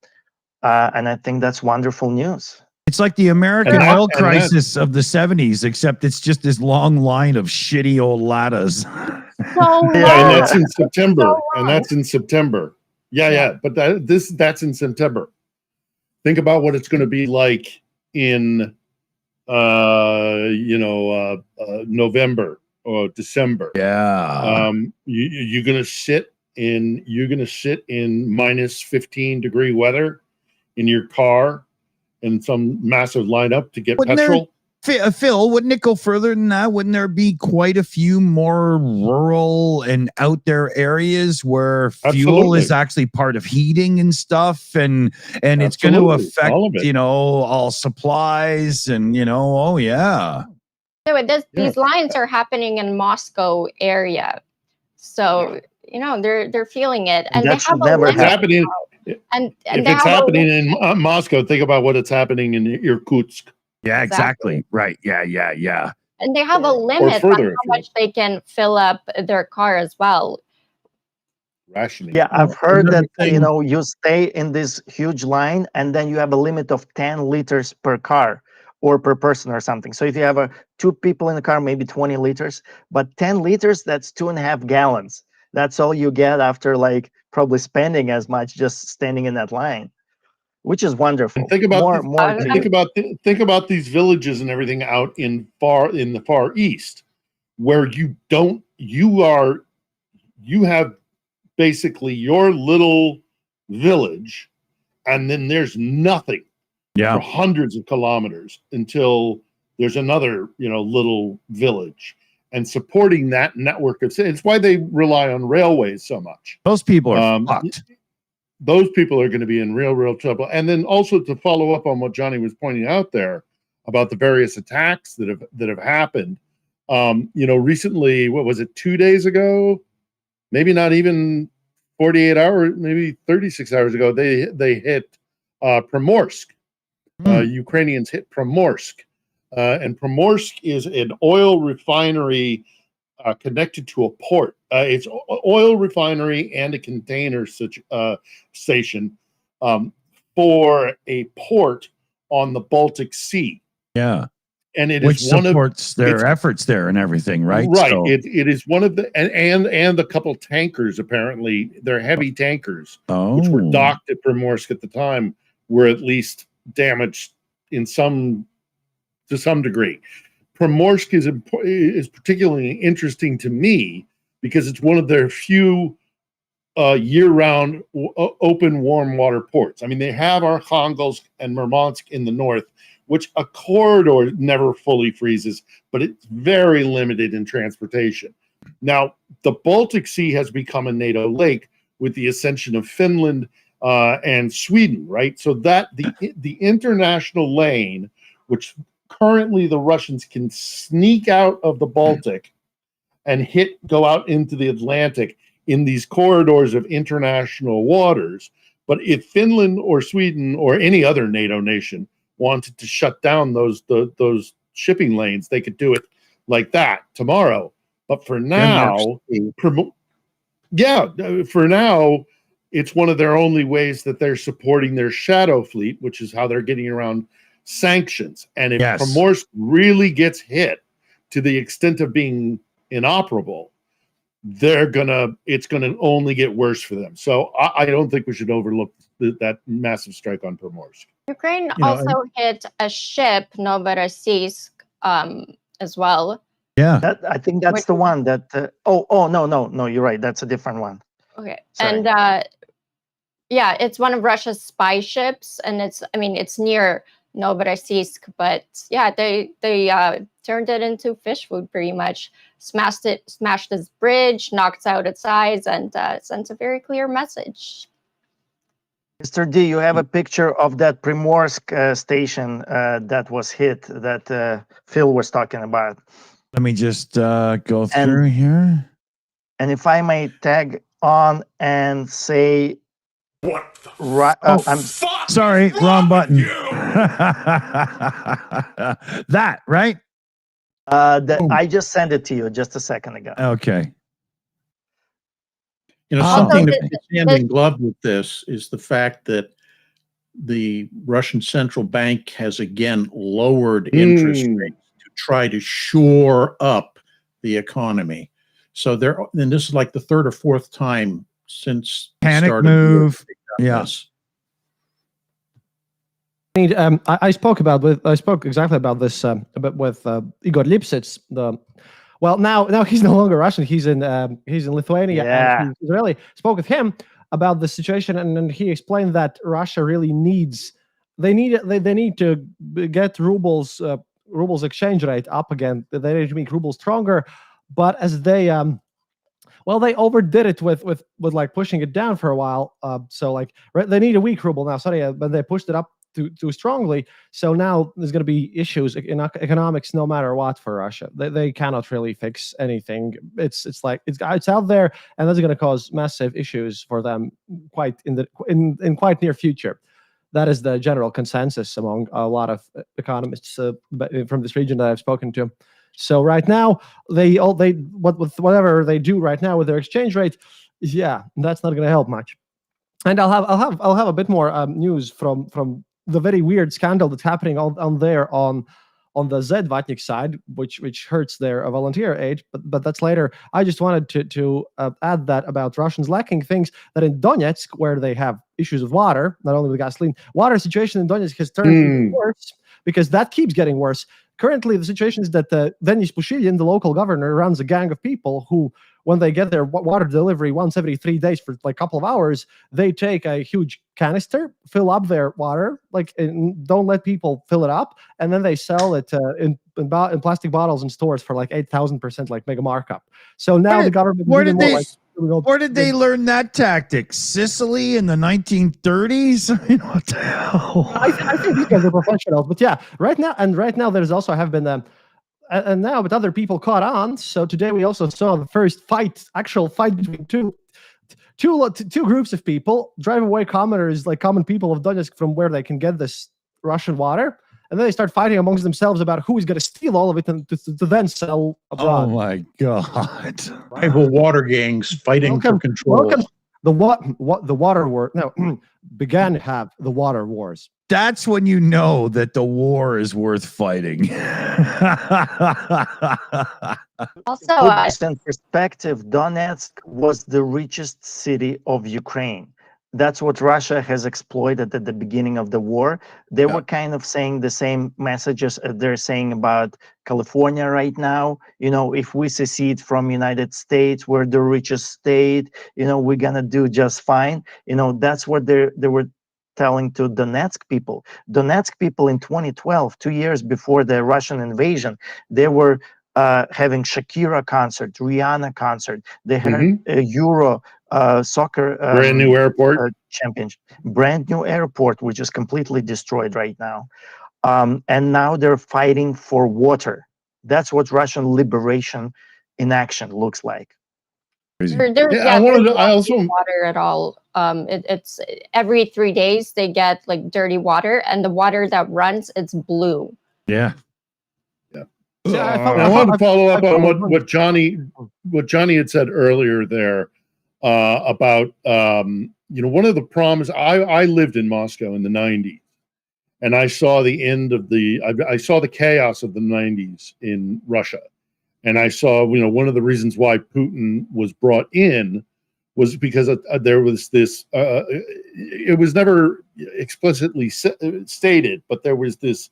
and I think that's wonderful news. It's like the American oil crisis of the 70s, except it's just this long line of shitty old Ladas. So and that's in September. And that's in September. Yeah. But that's in September. Think about what it's going to be like in November or December. Yeah. You're going to sit in minus 15-degree weather in your car in some massive lineup to get petrol. Phil, wouldn't it go further than that? Wouldn't there be quite a few more rural and out there areas where fuel is actually part of heating and stuff, and it's going to affect all supplies and So these lines are happening in Moscow area, so they're feeling it, and that should never happen. And if it's happening in Moscow, think about what it's happening in Irkutsk. Yeah, exactly. Right. Yeah. And they have a limit on how much they can fill up their car as well. rationing. Yeah, I've heard another that, you thing- know, you stay in this huge line and then you have a limit of 10 liters per car or per person or something. So if you have two people in the car, maybe 20 liters, but 10 liters, that's 2.5 gallons. That's all you get after like probably spending as much just standing in that line, which is wonderful. And think about more to do. think about these villages and everything out in the far east, where you have basically your little village, and then there's nothing Yeah. for hundreds of kilometers until there's another, little village. And supporting that network of it's why they rely on railways so much. Those people are fucked. Those people are going to be in real trouble. And then also to follow up on what Johnny was pointing out there about the various attacks that have happened. Recently, what was it, 2 days ago? Maybe not even 48 hours, maybe 36 hours ago, they hit Primorsk. Ukrainians hit Primorsk. And Primorsk is an oil refinery connected to a port. It's oil refinery and a container station for a port on the Baltic Sea. Yeah. And it Which is one supports their efforts there and everything, right? Right. So, It is one of the and a couple tankers, apparently. They're heavy tankers, which were docked at Primorsk at the time, were at least damaged to some degree. Primorsk is particularly interesting to me because it's one of their few year-round open warm water ports. I mean, they have Arkhangelsk and Murmansk in the north, which a corridor never fully freezes, but it's very limited in transportation. Now, the Baltic Sea has become a NATO lake with the ascension of Finland and Sweden, right? So that the international lane, which currently the Russians can sneak out of the Baltic and go out into the Atlantic in these corridors of international waters. But if Finland or Sweden or any other NATO nation wanted to shut down those shipping lanes, they could do it like that tomorrow. But for now, for now, it's one of their only ways that they're supporting their shadow fleet, which is how they're getting around sanctions. And if Primorsk really gets hit to the extent of being inoperable, it's gonna only get worse for them. So I don't think we should overlook that massive strike on Primorsk. Ukraine also hit a ship, Novorossiysk, as well. Yeah, I think that's the one that. No, you're right. That's a different one. Okay, Sorry. and it's one of Russia's spy ships, and it's near Novorossiysk, but they turned it into fish food pretty much. Smashed its bridge, knocked out its eyes, and sent a very clear message. Mr. D, you have a picture of that Primorsk station that was hit that Phil was talking about. Let me just go through here. And if I may tag on and say, what the I'm sorry, wrong button. That, right? I just sent it to you just a second ago. Okay. Something that fits hand in glove with this is the fact that the Russian central bank has again lowered interest rates to try to shore up the economy. So and this is like the third or fourth time since panic move. Yes. I spoke exactly about this with Igor Lipsitz. Now he's no longer Russian. He's in Lithuania. Yeah. And he's Israeli. Spoke with him about the situation, and he explained that Russia really needs to get rubles exchange rate up again. They need to make rubles stronger, but as they overdid it with like pushing it down for a while. They need a weak ruble now. Sorry, but they pushed it up too strongly. So now there's going to be issues in economics no matter what for Russia. They cannot really fix anything. It's out there, and that's going to cause massive issues for them quite in quite near future. That is the general consensus among a lot of economists from this region that I've spoken to. So right now, whatever they do right now with their exchange rate, Yeah, that's not going to help much. And I'll have a bit more news from the very weird scandal that's happening on there on the Zedvatnik side, which hurts their volunteer aid, but that's later. I just wanted to add that about Russians lacking things that in Donetsk, where they have issues with water, not only with gasoline, water situation in Donetsk has turned even worse because that keeps getting worse. Currently, the situation is that Denis Pushilin, the local governor, runs a gang of people who, when they get their water delivery once every 3 days for like a couple of hours, they take a huge canister, fill up their water, and don't let people fill it up, and then they sell it in plastic bottles in stores for like 8,000% like mega markup. So now the government. Where did they learn that tactic? Sicily in the 1930s? I mean, what the hell? I think these guys are professionals, but yeah, right now there's also have been and now but other people caught on. So today we also saw the first actual fight between two groups of people, drive away commoners, like common people of Donetsk, from where they can get this Russian water, and then they start fighting amongst themselves about who is going to steal all of it and to then sell abroad. Oh my god! Rival water gangs fighting for control. The water war began to have the water wars. That's when you know that the war is worth fighting. Also, put this in perspective, Donetsk was the richest city of Ukraine. That's what Russia has exploited at the beginning of the war. They were kind of saying the same messages they're saying about California right now. You know, if we secede from United States, we're the richest state, you know, we're gonna do just fine. You know, that's what they were telling to Donetsk people. Donetsk people in 2012, 2 years before the Russian invasion, they were having Shakira concert, Rihanna concert. They had a Euro soccer brand new airport championship, brand new airport, which is completely destroyed right now. And now they're fighting for water. That's what Russian liberation in action looks like. I also water at all. It's every 3 days they get like dirty water, and the water that runs, it's blue. Yeah. I want to follow up on what Johnny had said earlier there about one of the problems. I lived in Moscow in the 90s, and I saw the end of I saw the chaos of the 90s in Russia, and I saw one of the reasons why Putin was brought in was because there was this. It was never explicitly stated, but there was this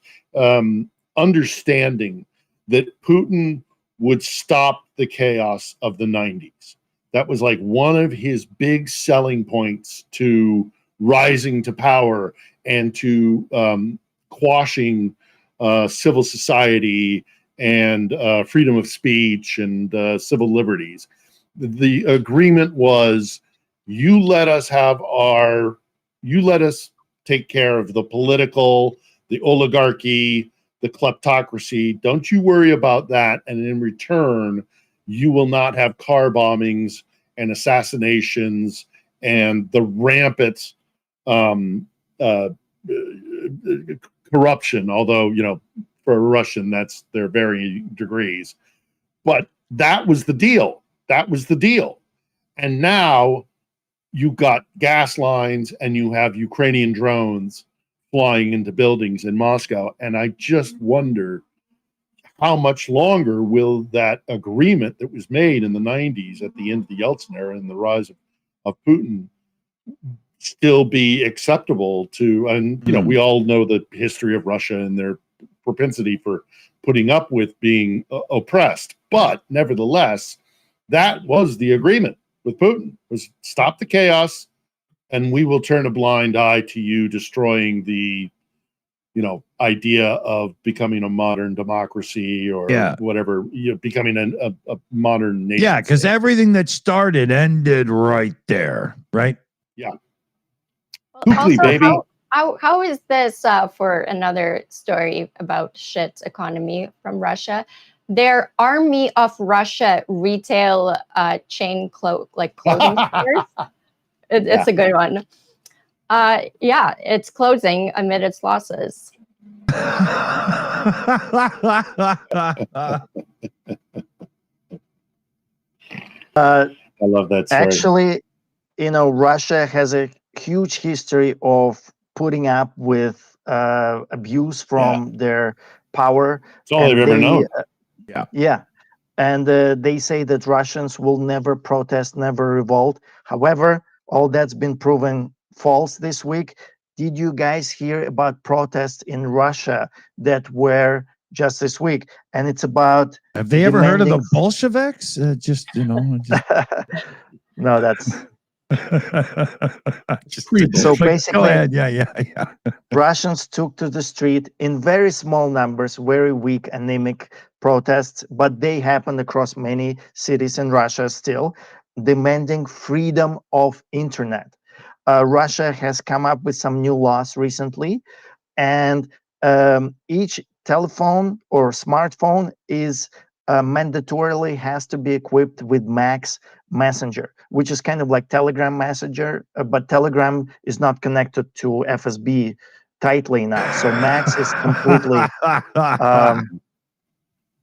understanding that Putin would stop the chaos of the 90s. That was like one of his big selling points to rising to power and to quashing civil society and freedom of speech and civil liberties. The agreement was, you let us take care of the political, the oligarchy, the kleptocracy. Don't you worry about that. And in return, you will not have car bombings and assassinations and the rampant corruption. Although, for a Russian, that's their varying degrees. But that was the deal. That was the deal. And now you've got gas lines and you have Ukrainian drones flying into buildings in Moscow. And I just wonder how much longer will that agreement that was made in the 90s at the end of the Yeltsin era and the rise of Putin still be acceptable to, and we all know the history of Russia and their propensity for putting up with being oppressed. But nevertheless, that was the agreement with Putin, was stop the chaos, and we will turn a blind eye to you destroying the, idea of becoming a modern democracy or whatever, becoming a modern nation. Yeah, because everything that started ended right there, right? Yeah. Also, baby. How is this for another story about shit economy from Russia? Their Army of Russia retail chain clothing stores. It's a good one. It's closing amid its losses. I love that story. Actually, Russia has a huge history of putting up with abuse from their power. It's all they've ever known. Yeah. And they say that Russians will never protest, never revolt. However, all that's been proven false this week. Did you guys hear about protests in Russia that were just this week? And it's about. Have they ever heard of the Bolsheviks? No, that's. So basically, go ahead. Yeah. Russians took to the street in very small numbers, very weak, anemic protests, but they happened across many cities in Russia still, demanding freedom of internet. Russia has come up with some new laws recently, and each telephone or smartphone is mandatorily has to be equipped with Max Messenger, which is kind of like Telegram Messenger, but Telegram is not connected to FSB tightly enough. So Max is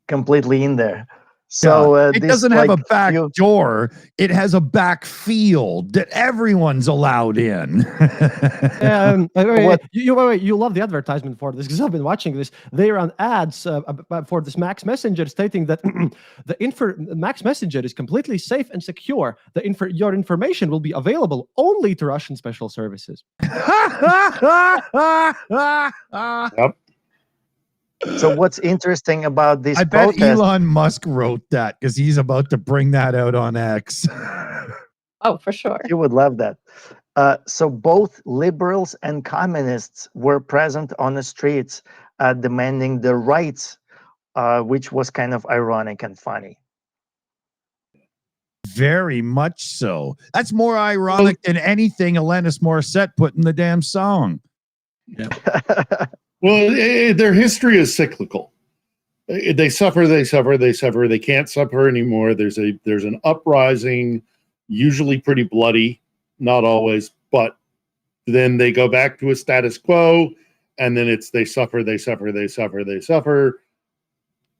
completely in there. So it doesn't have a back door. It has a back field that everyone's allowed in. You love the advertisement for this because I've been watching this. They run ads for this Max Messenger stating that Max Messenger is completely safe and secure. Your information will be available only to Russian special services. Yep. So what's interesting about this I bet Elon Musk wrote that because he's about to bring that out on X. Oh, for sure. You would love that. So both liberals and communists were present on the streets demanding their rights, which was kind of ironic and funny. Very much so. That's more ironic than anything Alanis Morissette put in the damn song. Yeah. Well, their history is cyclical. They suffer, they suffer, they suffer. They can't suffer anymore. There's an uprising, usually pretty bloody, not always, but then they go back to a status quo, and then they suffer, they suffer, they suffer, they suffer.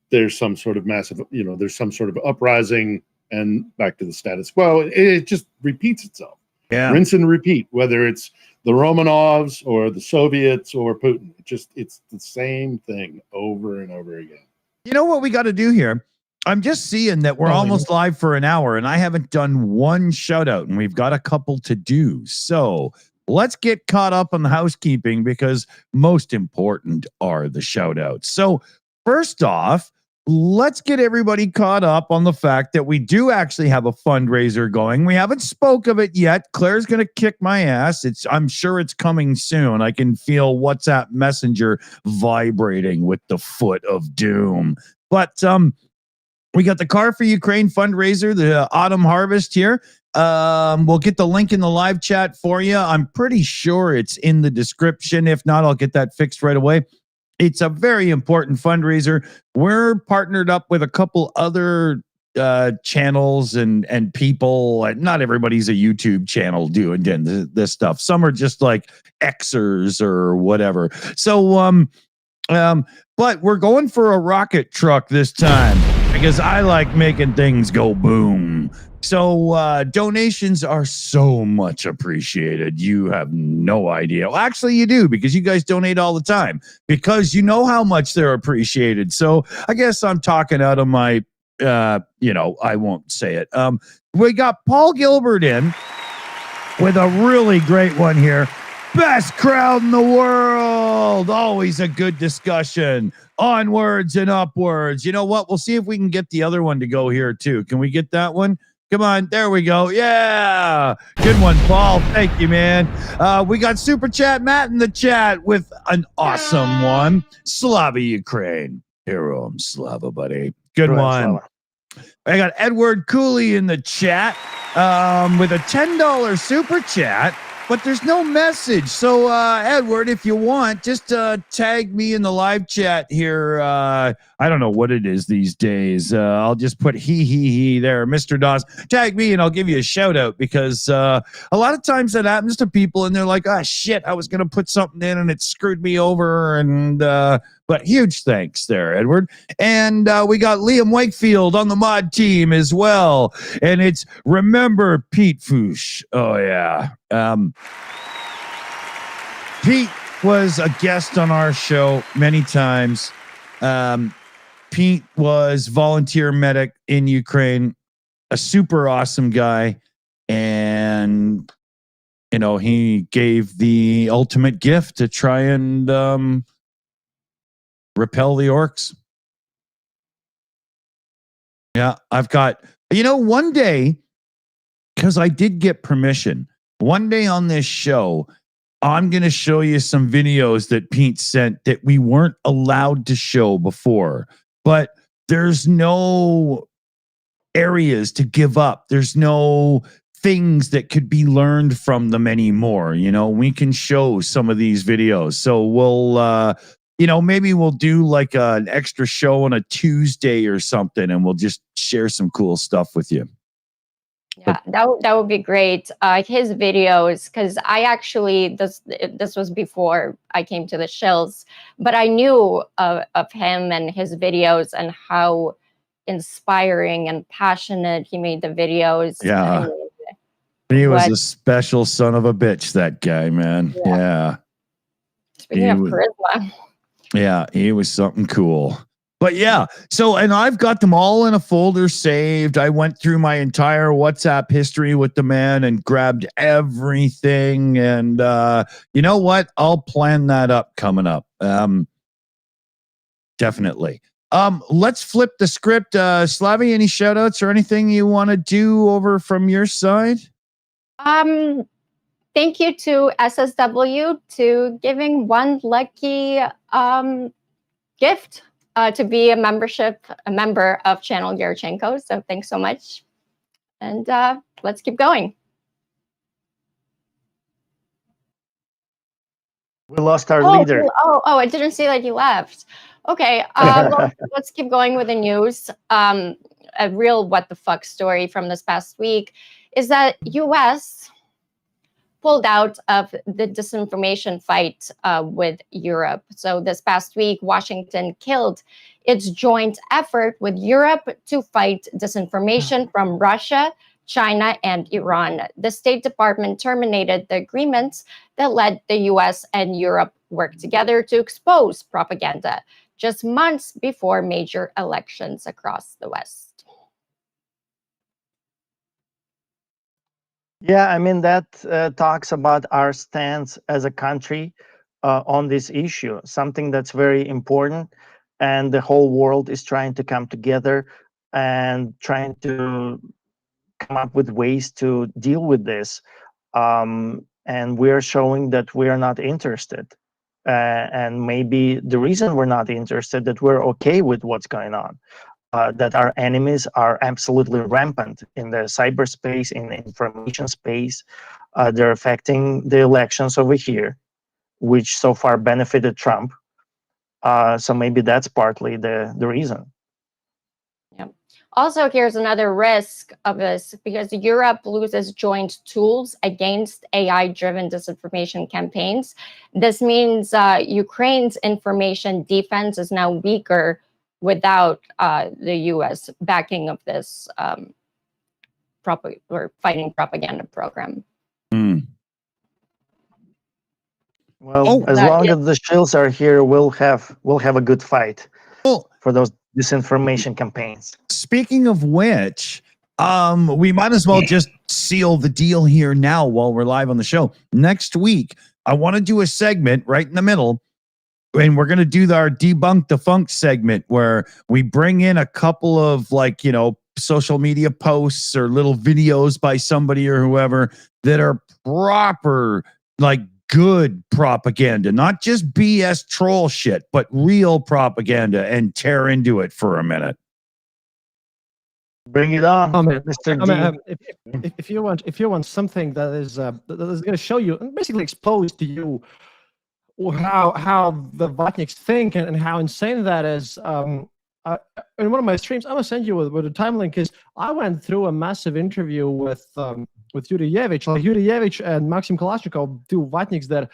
There's some sort of massive, there's some sort of uprising, and back to the status quo. It just repeats itself. Yeah. Rinse and repeat, whether it's the Romanovs or the Soviets or Putin. It's the same thing over and over again. You know what we got to do here? I'm just seeing that we're almost live for an hour and I haven't done one shout out and we've got a couple to do. So let's get caught up on the housekeeping because most important are the shout outs. So first off, let's get everybody caught up on the fact that we do actually have a fundraiser going. We haven't spoke of it yet. Claire's going to kick my ass. I'm sure it's coming soon. I can feel WhatsApp Messenger vibrating with the foot of doom. But we got the Car for Ukraine fundraiser, the autumn harvest here. We'll get the link in the live chat for you. I'm pretty sure it's in the description. If not, I'll get that fixed right away. It's a very important fundraiser. We're partnered up with a couple other channels and people. Not everybody's a YouTube channel doing this stuff. Some are just like Xers or whatever. So, but we're going for a rocket truck this time because I like making things go boom. So donations are so much appreciated. You have no idea. Well, actually, you do because you guys donate all the time because you know how much they're appreciated. So I guess I'm talking out of my, I won't say it. We got Paul Gilbert in with a really great one here. Best crowd in the world. Always a good discussion. Onwards and upwards. You know what? We'll see if we can get the other one to go here too. Can we get that one? Come on, there we go. Yeah, good one, Paul. Thank you, man. We got Super Chat Matt in the chat with an awesome one. Slava Ukraine. Hero Slava, buddy. Good one. Slava. I got Edward Cooley in the chat with a $10 Super Chat. But there's no message. So, Edward, if you want, just tag me in the live chat here. I don't know what it is these days. I'll just put he there. Mr. Dawes, tag me and I'll give you a shout out because a lot of times that happens to people and they're like, oh, shit, I was going to put something in and it screwed me over. And But huge thanks there, Edward. And we got Liam Wakefield on the mod team as well. And it's Remember Pete Foosh. Oh, yeah. Pete was a guest on our show many times. Pete was volunteer medic in Ukraine, a super awesome guy. And, you know, he gave the ultimate gift to try and repel the orcs. Yeah, I've got, you know, one day, because I did get permission, one day on this show, I'm going to show you some videos that Pete sent that we weren't allowed to show before. But there's no areas to give up. There's no things that could be learned from them anymore. You know, we can show some of these videos. So we'll, you know, maybe we'll do like an extra show on a Tuesday or something, and we'll just share some cool stuff with you. Yeah, that would be great. His videos, because I actually, this was before I came to the Shills, but I knew of him and his videos and how inspiring and passionate he made the videos. Yeah. He was a special son of a bitch, that guy, man. Yeah. Speaking of charisma. Yeah, he was something cool. But yeah, so, and I've got them all in a folder saved. I went through my entire WhatsApp history with the man and grabbed everything. And you know what? I'll plan that up coming up. Definitely. Let's flip the script. Slavi, any shout outs or anything you want to do over from your side? Thank you to SSW to giving one lucky gift to be a member of Channel Yarchenko. So thanks so much. And let's keep going. We lost our leader. Oh, I didn't see that you left. Okay, well, let's keep going with the news. A real what the fuck story from this past week is that US pulled out of the disinformation fight with Europe. So this past week, Washington killed its joint effort with Europe to fight disinformation from Russia, China, and Iran. The State Department terminated the agreements that let the US and Europe work together to expose propaganda just months before major elections across the West. Yeah, I mean, that talks about our stance as a country on this issue, something that's very important. And the whole world is trying to come together and trying to come up with ways to deal with this. And we're showing that we are not interested. And maybe the reason we're not interested, that we're okay with what's going on. That our enemies are absolutely rampant in the cyberspace, in the information space. They're affecting the elections over here, which so far benefited Trump. So maybe that's partly the reason. Yeah. Also, here's another risk of this, because Europe loses joint tools against AI-driven disinformation campaigns. This means Ukraine's information defense is now weaker without the U.S. backing of this fighting propaganda program. Well, as long as the Shills are here, we'll have a good fight for those disinformation campaigns. Speaking of which, we might as well just seal the deal here now while we're live on the show. Next week, I want to do a segment right in the middle. And we're going to do our Debunk the Funk segment where we bring in a couple of, like, you know, social media posts or little videos by somebody or whoever that are proper, like, good propaganda, not just BS troll shit, but real propaganda, and tear into it for a minute. Bring it on, Mr. D. If you want something that is going to show you, basically expose to you how the Vatniks think and how insane that is. In one of my streams, I'm gonna send you with a time link, because I went through a massive interview with Yurievich. Like, Yurievich and Maxim Kalashnikov, two Vatniks, that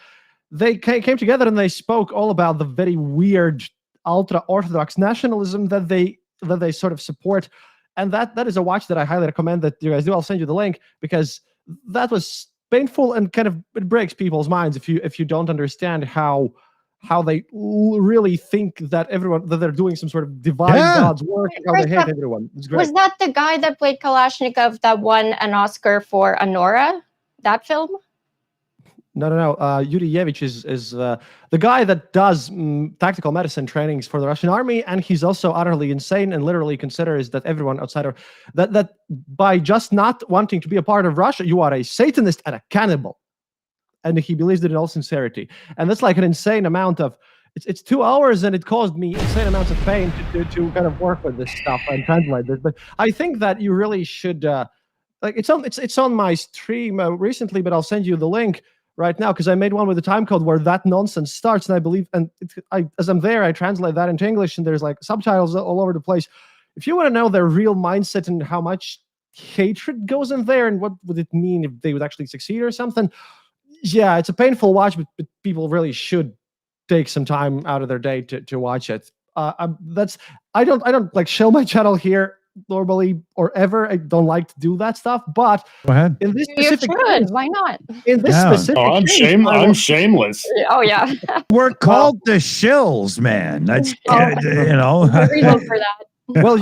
they came together and they spoke all about the very weird ultra-Orthodox nationalism that they sort of support. And that is a watch that I highly recommend that you guys do. I'll send you the link, because that was painful, and kind of it breaks people's minds if you don't understand how they really think that they're doing some sort of divine God's work, and how they hate everyone. It's great. Was that the guy that played Kalashnikov that won an Oscar for Anora? That film? No. Yuri Yevich is the guy that does tactical medicine trainings for the Russian army, and he's also utterly insane and literally considers that everyone outside of that by just not wanting to be a part of Russia, you are a Satanist and a cannibal. And he believes it in all sincerity. And that's like an insane amount of. It's 2 hours, and it caused me insane amounts of pain to kind of work with this stuff and translate this. But I think that you really should. Like it's on my stream recently, but I'll send you the link right now, because I made one with a time code where that nonsense starts, and I believe, and as I'm there, I translate that into English, and there's like subtitles all over the place. If you want to know their real mindset and how much hatred goes in there, and what would it mean if they would actually succeed or something, yeah, it's a painful watch, but people really should take some time out of their day to watch it. I don't like show my channel here normally or ever. I don't like to do that stuff, but Go ahead. in this You specific should. Why not? in this Yeah. specific Oh, I'm case, I'm shameless. Oh yeah. We're called the Shills, man. That's you know. The reason for that. well,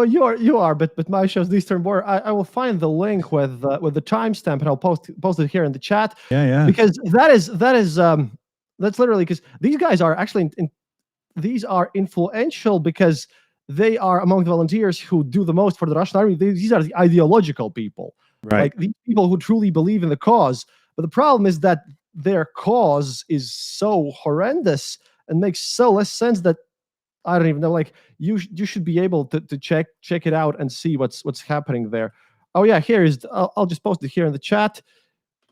you are you are, but my show's the Eastern Border. I will find the link with the timestamp, and I'll post it here in the chat. Yeah. Because that's literally, because these guys are actually these are influential, because they are among the volunteers who do the most for the Russian army. These are the ideological people, Right. like these people who truly believe in the cause. But the problem is that their cause is so horrendous and makes so less sense that I don't even know. Like you should be able to check it out and see what's happening there. Oh yeah, here is. I'll just post it here in the chat.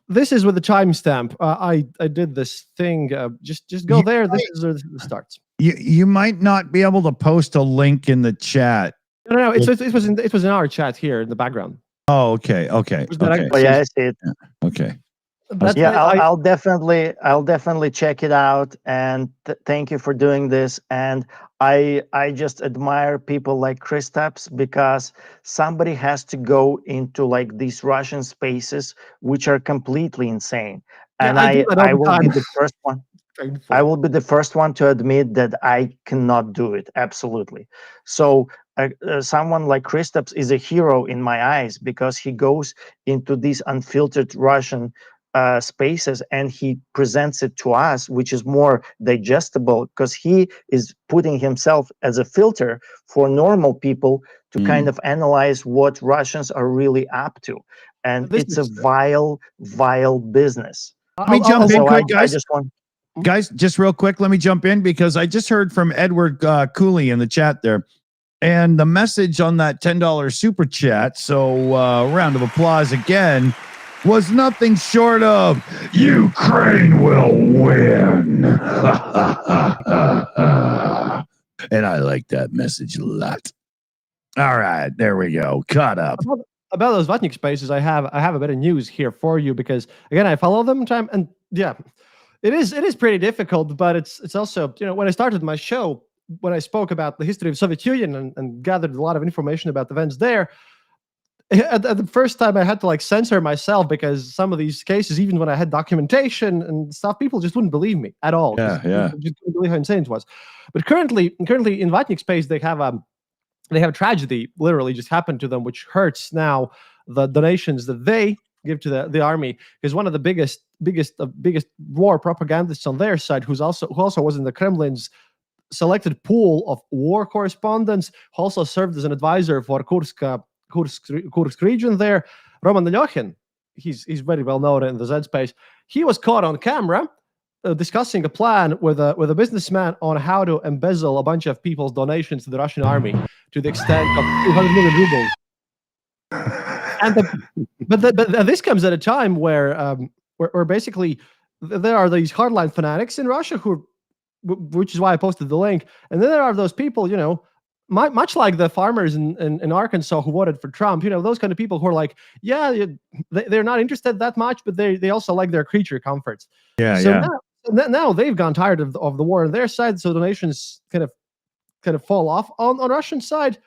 This is with the timestamp. I did this thing. Just go there. This is the starts. You might not be able to post a link in the chat. No. It was in our chat here in the background. Oh, okay. Oh yeah, I see it. Okay. Yeah, I'll definitely check it out, and thank you for doing this. And I just admire people like Kristaps, because somebody has to go into like these Russian spaces which are completely insane. And I will be the first one. I will be the first one to admit that I cannot do it. Absolutely. So someone like Kristaps is a hero in my eyes, because he goes into these unfiltered Russian spaces and he presents it to us, which is more digestible, because he is putting himself as a filter for normal people to kind of analyze what Russians are really up to. And it's a vile business. Let me jump in quick, guys. I just want. Guys, just real quick, let me jump in, because I just heard from Edward Cooley in the chat there, and the message on that $10 super chat, so round of applause again, was nothing short of Ukraine will win. And I like that message a lot. All right, there we go. Caught up. About those Vatnik spaces, I have a bit of news here for you, because again, I follow them time, and yeah, it is pretty difficult, but it's also, you know, when I started my show, when I spoke about the history of Soviet Union and gathered a lot of information about the events there, at the first time I had to like censor myself, because some of these cases, even when I had documentation and stuff, people just wouldn't believe me at all. Yeah. People just couldn't believe how insane it was. But currently in Vatnik space, they have a tragedy literally just happened to them, which hurts now the donations that they give to the army, because one of the biggest war propagandists on their side, who also was in the Kremlin's selected pool of war correspondents, who also served as an advisor for Kursk region there, Roman Nalyohin, he's very well known in the Z space. He was caught on camera discussing a plan with a businessman on how to embezzle a bunch of people's donations to the Russian army to the extent of 200 million rubles. But this comes at a time where basically there are these hardline fanatics in Russia which is why I posted the link, and then there are those people, you know, much like the farmers in Arkansas who voted for Trump, you know, those kind of people who are like, yeah, they're not interested that much, but they also like their creature comforts. Yeah. now they've gone tired of the war on their side, so donations kind of fall off on Russian side.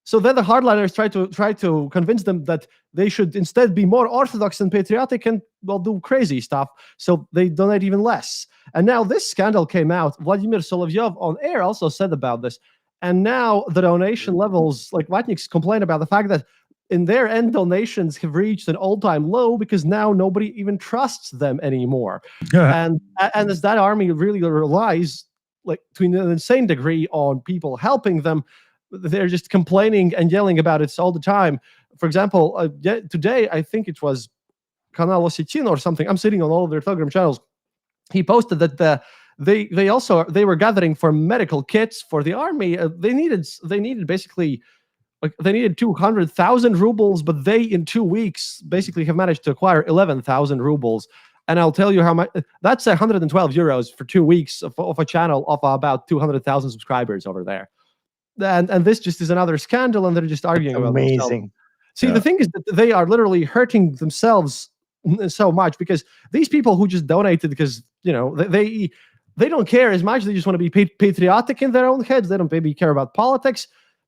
So then the hardliners try to convince them that they should instead be more orthodox and patriotic and do crazy stuff. So they donate even less. And now this scandal came out. Vladimir Solovyov on air also said about this. And now the donation levels, like Vatniks complain about the fact that in their end donations have reached an all-time low because now nobody even trusts them anymore. and as that army really relies like to an insane degree on people helping them, they're just complaining and yelling about it all the time. For example, today, I think it was Kanal Ossetin or something. I'm sitting on all of their Telegram channels. He posted that they were gathering for medical kits for the army. They needed basically they needed 200,000 rubles, but they in 2 weeks basically have managed to acquire 11,000 rubles. And I'll tell you how much that's 112 euros for 2 weeks of a channel of about 200,000 subscribers over there. And this just is another scandal, and they're just arguing about themselves. Amazing. See, the thing is that they are literally hurting themselves so much because these people who just donated because they don't care as much. They just want to be patriotic in their own heads. They don't maybe care about politics.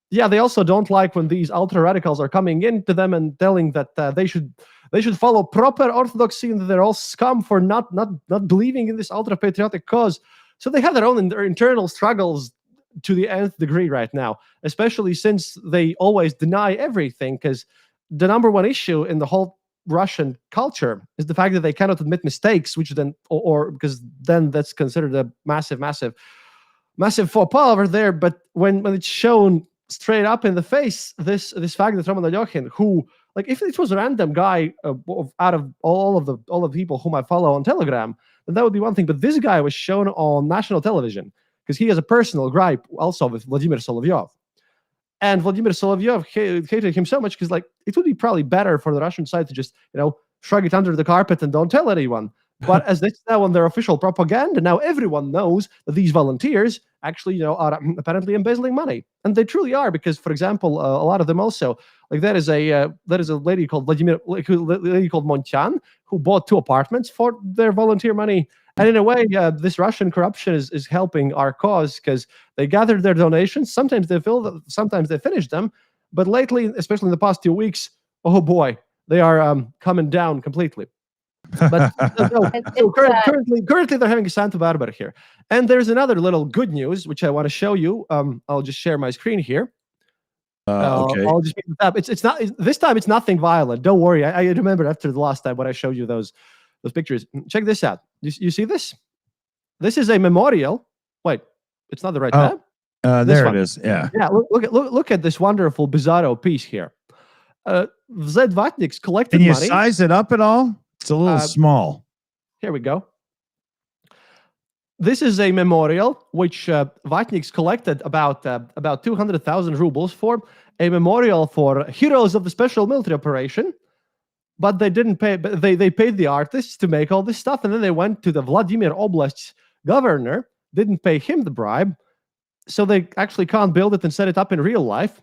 Yeah, they also don't like when these ultra radicals are coming into them and telling that they should follow proper orthodoxy and that they're all scum for not believing in this ultra patriotic cause. So they have their own internal struggles to the nth degree right now, especially since they always deny everything, because the number one issue in the whole Russian culture is the fact that they cannot admit mistakes, which then, or because then that's considered a massive faux pas over there. But when it's shown straight up in the face, this fact that Roman Alyoshin, who, like, if it was a random guy out of all of the people whom I follow on Telegram, then that would be one thing. But this guy was shown on national television, because he has a personal gripe also with Vladimir Solovyov. And Vladimir Solovyov hated him so much because, like, it would be probably better for the Russian side to just, shrug it under the carpet and don't tell anyone. But as this is now on their official propaganda, now everyone knows that these volunteers actually, are apparently embezzling money. And they truly are, because, for example, a lot of them also, like, there is a lady called Montyan who bought 2 apartments for their volunteer money. And in a way, this Russian corruption is helping our cause, because they gathered their donations. Sometimes they fill them, sometimes they finish them. But lately, especially in the past 2 weeks, oh boy, they are coming down completely. But currently they're having a Santa Barbara here. And there's another little good news, which I want to show you. I'll just share my screen here. Okay. I'll just pick it up. It's not this time. It's nothing violent. Don't worry. I remember after the last time when I showed you those pictures. Check this out. You see this? This is a memorial. Wait, it's not the right tab. There it is. Yeah. Yeah. Look at this wonderful bizarro piece here. Zed Vatniks collected money. Can you size it up at all? It's a little small. Here we go. This is a memorial which Vatniks collected about 200,000 rubles for, a memorial for heroes of the special military operation. But they didn't pay. But they paid the artists to make all this stuff, and then they went to the Vladimir Oblast's governor. Didn't pay him the bribe, so they actually can't build it and set it up in real life,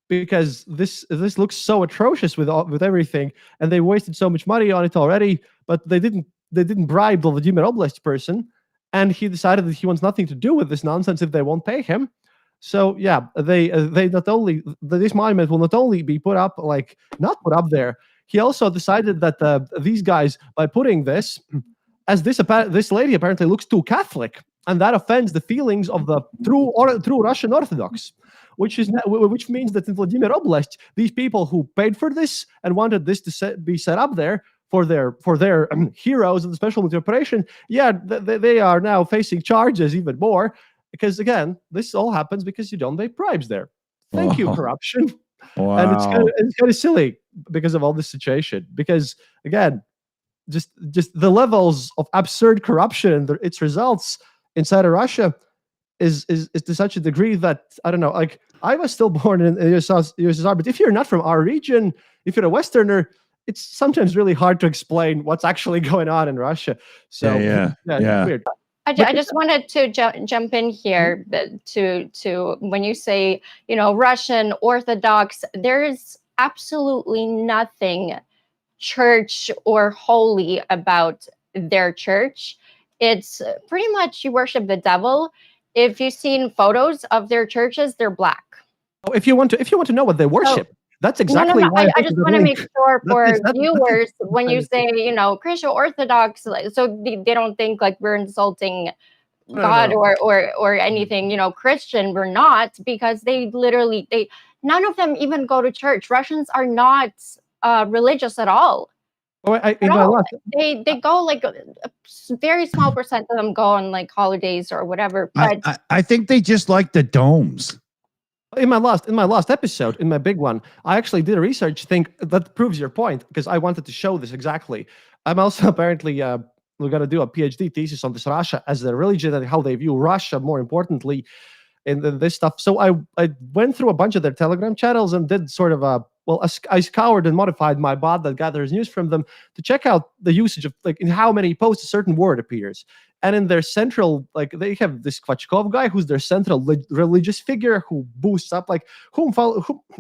because this looks so atrocious with everything, and they wasted so much money on it already. But they didn't bribe the Vladimir Oblast person, and he decided that he wants nothing to do with this nonsense if they won't pay him. So yeah, they not only this monument will not only be not put up there. He also decided that these guys, by putting this, as this lady apparently looks too Catholic, and that offends the feelings of the true Russian Orthodox, which means that in Vladimir Oblast, these people who paid for this and wanted this to be set up there for their heroes of the special military operation, they are now facing charges even more, because again, this all happens because you don't pay bribes there. Thank you, corruption. Wow. And it's kind of silly because of all this situation. Because again, just the levels of absurd corruption and its results inside of Russia is to such a degree that I don't know. Like, I was still born in USSR, but if you're not from our region, if you're a Westerner, it's sometimes really hard to explain what's actually going on in Russia. So yeah. It's weird. I just wanted to jump in here to when you say, Russian Orthodox, there is absolutely nothing church or holy about their church. It's pretty much you worship the devil. If you've seen photos of their churches, they're black. Oh, if you want to know what they worship, that's exactly no. why I just want to make sure for viewers when you say, Christian Orthodox, so they don't think like we're insulting God or anything, Christian. We're not, because they none of them even go to church. Russians are not religious at all. They go like a very small percent of them go on like holidays or whatever. But I think they just like the domes. In my last episode, in my big one, I actually did a research thing that proves your point, because I wanted to show this exactly. I'm also apparently we're going to do a PhD thesis on this Russia as a religion and how they view Russia, more importantly, in this stuff. So I went through a bunch of their Telegram channels and did sort of I scoured and modified my bot that gathers news from them to check out the usage of like in how many posts a certain word appears. And in their central, like they have this Kvachkov guy who's their central religious figure who boosts up, like who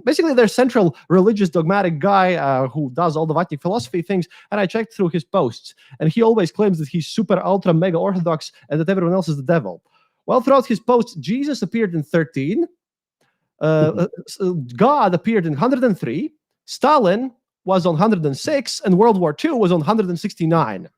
basically their central religious dogmatic guy who does all the Vatnik philosophy things. And I checked through his posts, and he always claims that he's super ultra mega orthodox and that everyone else is the devil. Well, throughout his posts, Jesus appeared in 13. God appeared in 103. Stalin was on 106, and World War II was on 169.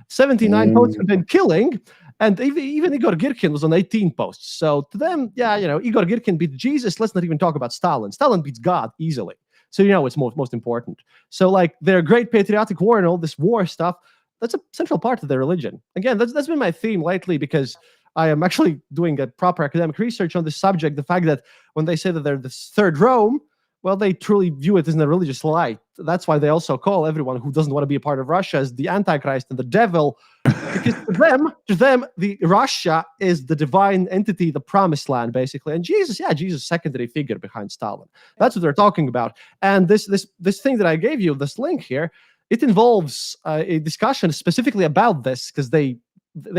79 posts have been killing, and even Igor Girkin was on 18 posts. So to them, Igor Girkin beat Jesus. Let's not even talk about Stalin. Stalin beats God easily. So it's most important. So like their great patriotic war and all this war stuff, that's a central part of their religion. Again, that's been my theme lately, because I am actually doing a proper academic research on this subject. The fact that when they say that they're the third Rome, well, they truly view it in a religious light. That's why they also call everyone who doesn't want to be a part of Russia as the Antichrist and the devil, because to them, the Russia is the divine entity, the promised land, basically. And Jesus, secondary figure behind Stalin. That's what they're talking about. And this thing that I gave you, this link here, it involves a discussion specifically about this, because they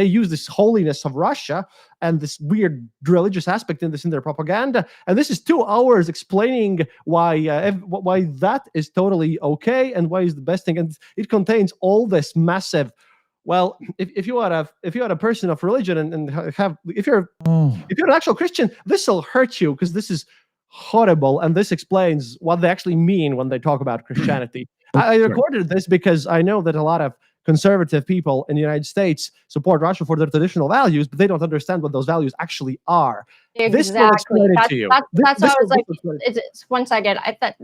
use this holiness of Russia and this weird religious aspect in their propaganda. And this is 2 hours explaining why that is totally okay and why is the best thing. And it contains all this massive. Well, if you are a person of religion and if you're an actual Christian, this will hurt you, because this is horrible, and this explains what they actually mean when they talk about Christianity. I recorded this because I know that a lot of conservative people in the United States support Russia for their traditional values, but they don't understand what those values actually are. Exactly. This will explain it to you. That's what I was like. It's 1 second. I thought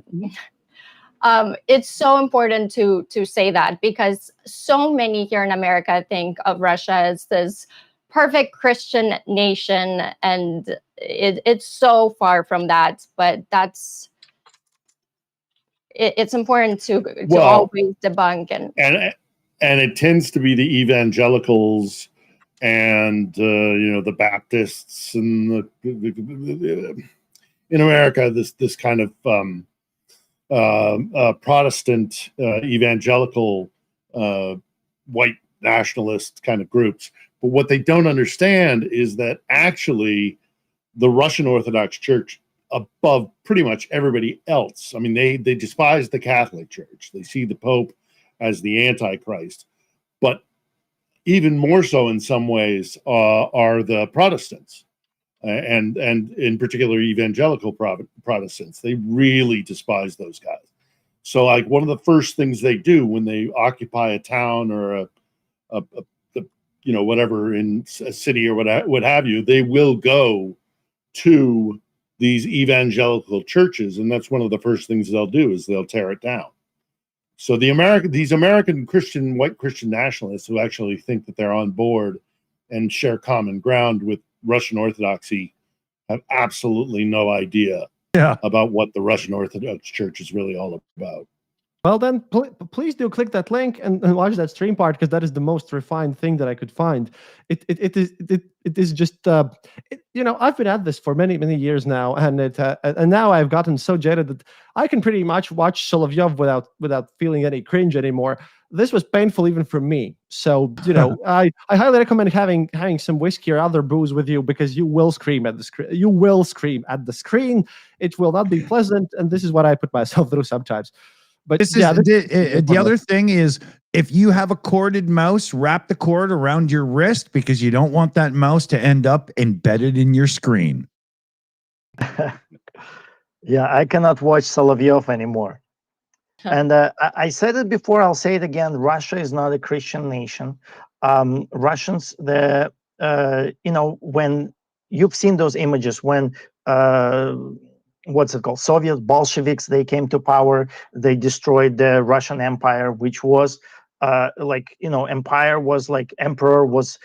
it's so important to say that, because so many here in America think of Russia as this perfect Christian nation, and it's so far from that. But it's important to always debunk and it tends to be the evangelicals and the Baptists and in America this kind of Protestant evangelical white nationalist kind of groups. But what they don't understand is that actually the Russian Orthodox Church, above pretty much everybody else, I mean, they despise the Catholic Church. They see the Pope as the Antichrist, but even more so in some ways are the Protestants, and in particular evangelical Protestants. They really despise those guys. So like one of the first things they do when they occupy a town or a whatever in a city or what have you, they will go to these evangelical churches, and that's one of the first things they'll do is they'll tear it down. So these American white Christian nationalists who actually think that they're on board and share common ground with Russian Orthodoxy have absolutely no idea about what the Russian Orthodox Church is really all about. Well, then please do click that link and watch that stream part, because that is the most refined thing that I could find. It is just I've been at this for many years now, and now I've gotten so jaded that I can pretty much watch Solovyov without feeling any cringe anymore. This was painful even for me. So I highly recommend having some whiskey or other booze with you, because you will scream at the screen. You will scream at the screen. It will not be pleasant, and this is what I put myself through sometimes. But This yeah, is the other thing is, if you have a corded mouse, wrap the cord around your wrist because you don't want that mouse to end up embedded in your screen. Yeah, I cannot watch Solovyov anymore. And I said it before, I'll say it again. Russia is not a Christian nation. Russians, when you've seen those images, when what's it called? Soviet Bolsheviks, they came to power, they destroyed the Russian Empire, which was empire was like emperor was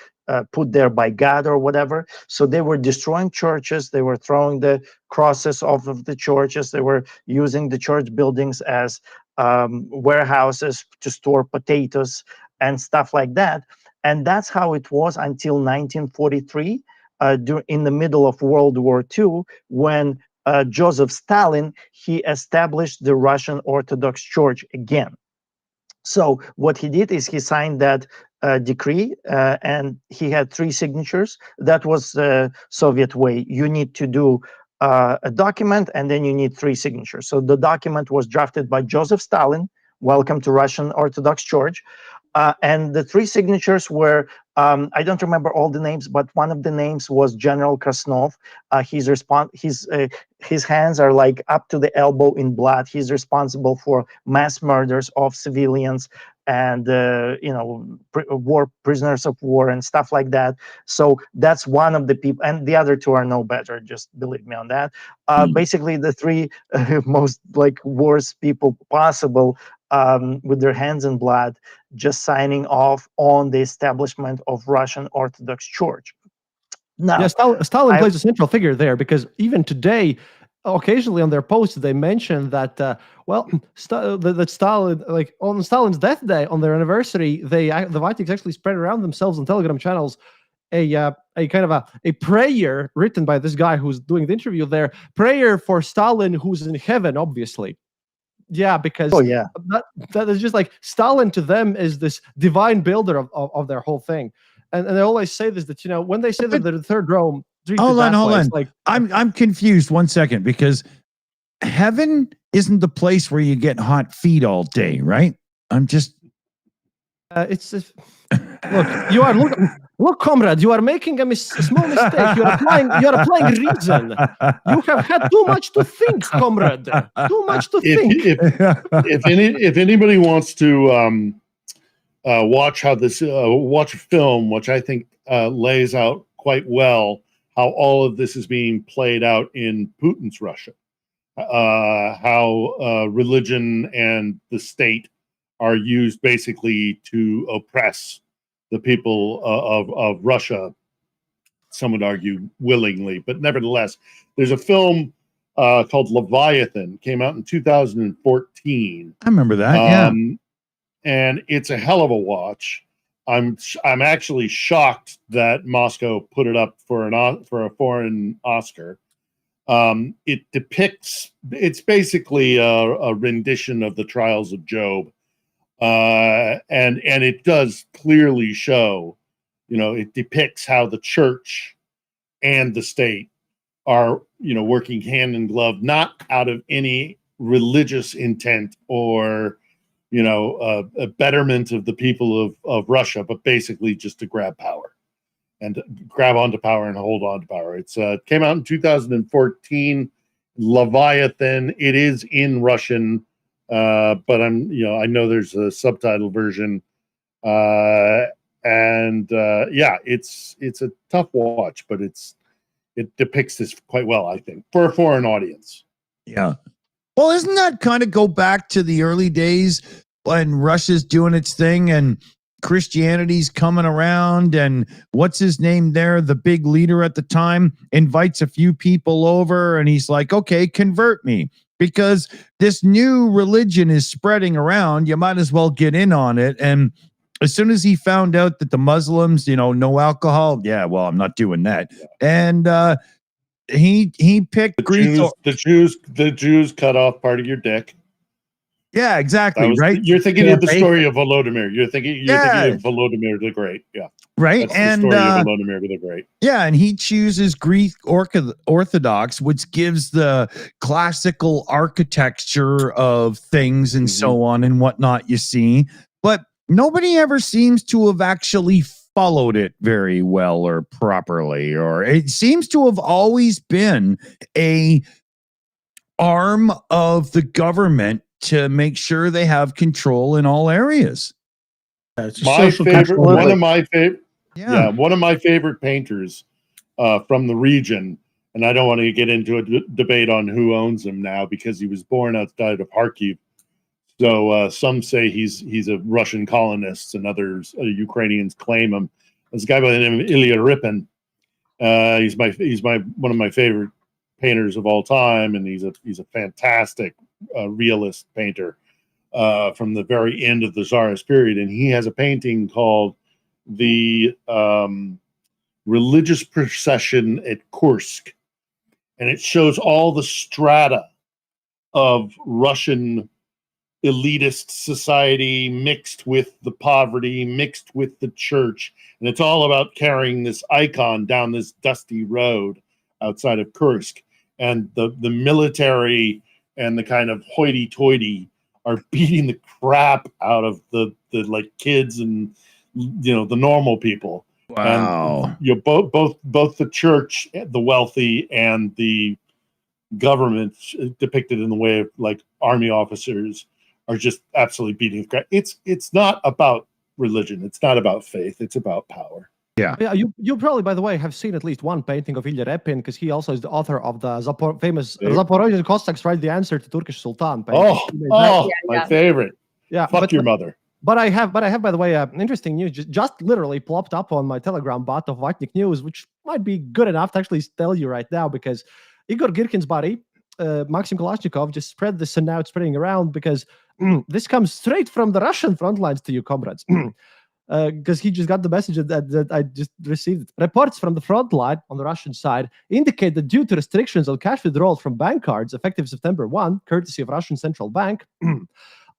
put there by God or whatever. So they were destroying churches, they were throwing the crosses off of the churches, they were using the church buildings as warehouses to store potatoes and stuff like that. And that's how it was until 1943, in the middle of World War II, when Joseph Stalin, he established the Russian Orthodox Church again. So what he did is he signed that decree, and he had 3 signatures. That was the Soviet way. You need to do a document, and then you need 3 signatures. So the document was drafted by Joseph Stalin, welcome to Russian Orthodox Church. And the 3 signatures were, I don't remember all the names, but one of the names was General Krasnov. His hands are like up to the elbow in blood. He's responsible for mass murders of civilians and war prisoners of war and stuff like that. So that's one of the people, and the other 2 are no better. Just believe me on that. Basically, the 3 most worst people possible, with their hands in blood, just signing off on the establishment of Russian Orthodox Church. Now, yeah, Stalin plays a central figure there, because even today, occasionally on their posts, they mention that, that Stalin, like on Stalin's death day, on their anniversary, the Vikings actually spread around themselves on Telegram channels a kind of a prayer written by this guy who's doing the interview there, prayer for Stalin, who's in heaven, obviously. Yeah, because that is just like Stalin to them is this divine builder of their whole thing. And they always say this, that, when they say that the Third Rome treated hold on. like, I'm confused 1 second, because heaven isn't the place where you get hot feet all day, right? I'm just it's look, comrade, you are making a small mistake. You're applying reason. You have had too much to think, comrade. Too much to think. If anybody wants to watch watch a film, which I think lays out quite well how all of this is being played out in Putin's Russia, how religion and the state are used basically to oppress the people of Russia. Some would argue willingly, but nevertheless, there's a film called Leviathan, came out in 2014. I remember that. And it's a hell of a watch. I'm actually shocked that Moscow put it up for a foreign Oscar. It's basically a rendition of the Trials of Job. And it does clearly show, it depicts how the church and the state are, working hand in glove, not out of any religious intent or, a betterment of the people of Russia, but basically just to grab power and grab onto power and hold on to power. It came out in 2014, Leviathan. It is in Russian. But I know there's a subtitle version, it's a tough watch, but it depicts this quite well, I think, for a foreign audience. Yeah. Well, isn't that kind of go back to the early days when Russia's doing its thing and Christianity's coming around, and what's his name there, the big leader at the time, invites a few people over and he's like, okay, convert me. Because this new religion is spreading around, you might as well get in on it. And as soon as he found out that the Muslims, no alcohol, I'm not doing that. And he picked the Jews cut off part of your dick. Yeah, exactly. Right. You're thinking of the Campaign. story of Volodymyr. You're thinking of Volodymyr the Great. Yeah. Right. That's and the story of Volodymyr the Great. Yeah, and he chooses Greek Orthodox, which gives the classical architecture of things and so on and whatnot, you see. But nobody ever seems to have actually followed it very well or properly, or it seems to have always been a arm of the government to make sure they have control in all areas. It's a My social favorite, control. one of my favorite, Yeah. one of my favorite painters from the region, and I don't want to get into a debate on who owns him now because he was born outside of Kharkiv. So some say he's a Russian colonist, and others Ukrainians claim him. This guy by the name of Ilya Ripin. He's one of my favorite painters of all time, and he's a fantastic realist painter from the very end of the Tsarist period. And he has a painting called the Religious Procession at Kursk, and it shows all the strata of Russian elitist society mixed with the poverty, mixed with the church, and it's all about carrying this icon down this dusty road outside of Kursk. And the military and the kind of hoity-toity are beating the crap out of the like kids and the normal people. Wow. And both the church, the wealthy, and the government depicted in the way of like army officers are just absolutely beating the crap. It's not about religion. It's not about faith. It's about power. Yeah, you probably, by the way, have seen at least one painting of Ilya Repin because he also is the author of the famous Zaporozhian Cossacks Write the Answer to Turkish Sultan painting. My favorite. Yeah, fuck your mother. But I have, by the way, interesting news just literally plopped up on my Telegram bot of Vatnik News, which might be good enough to actually tell you right now because Igor Girkin's buddy, Maxim Kalashnikov, just spread this and now it's spreading around because this comes straight from the Russian front lines to you, comrades. Because he just got the message that I just received. Reports from the front line on the Russian side indicate that due to restrictions on cash withdrawals from bank cards effective September 1, courtesy of Russian Central Bank,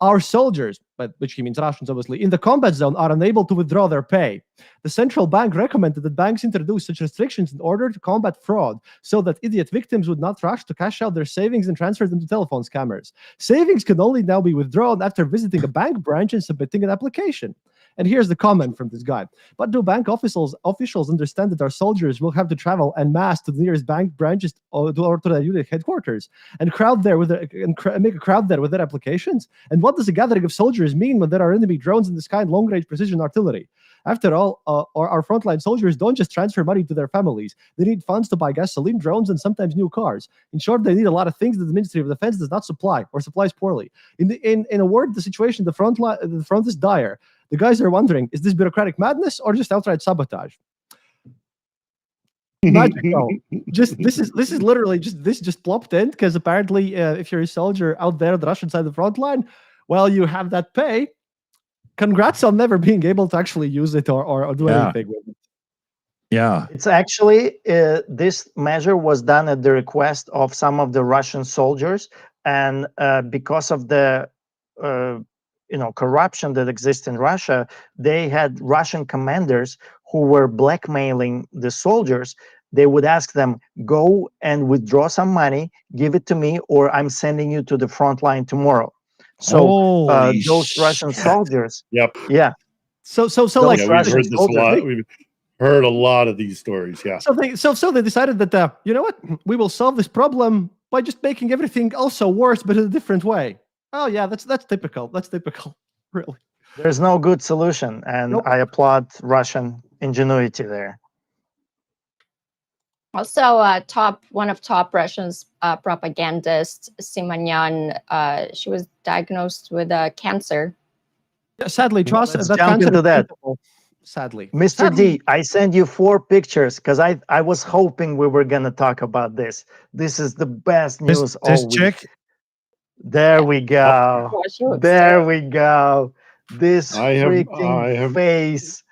our soldiers, which he means Russians obviously, in the combat zone are unable to withdraw their pay. The central bank recommended that banks introduce such restrictions in order to combat fraud so that idiot victims would not rush to cash out their savings and transfer them to telephone scammers. Savings can only now be withdrawn after visiting a bank branch and submitting an application. And here's the comment from this guy. But do bank officials understand that our soldiers will have to travel en masse to the nearest bank branches or to their unit headquarters and make a crowd there with their applications? And what does a gathering of soldiers mean when there are enemy drones in the sky and long-range precision artillery? After all, our frontline soldiers don't just transfer money to their families. They need funds to buy gasoline, drones, and sometimes new cars. In short, they need a lot of things that the Ministry of Defense does not supply or supplies poorly. In a word, the situation the front is dire. The guys are wondering, is this bureaucratic madness or just outright sabotage? Magical. This is literally just plopped in because apparently if you're a soldier out there on the Russian side of the front line, well, you have that pay. Congrats on never being able to actually use it or do anything with it. Yeah. It's actually, this measure was done at the request of some of the Russian soldiers. And because of the corruption that exists in Russia, they had Russian commanders who were blackmailing the soldiers. They would ask them, go and withdraw some money, give it to me, or I'm sending you to the front line tomorrow. So those Russian soldiers. Yep. Yeah. So like we've heard this a lot. We've heard a lot of these stories. Yeah. So they decided that you know what, we will solve this problem by just making everything also worse, but in a different way. Oh yeah, that's typical. That's typical. Really. There's no good solution, and I applaud Russian ingenuity there. Also, one of top Russians propagandists, Simonyan, she was diagnosed with cancer. Yeah, sadly, trust Let's that jump cancer into that. Sadly, Mr. D, I sent you 4 pictures because I was hoping we were gonna talk about this. This is the best news all week. Chick? There we go. There we go. This freaking face,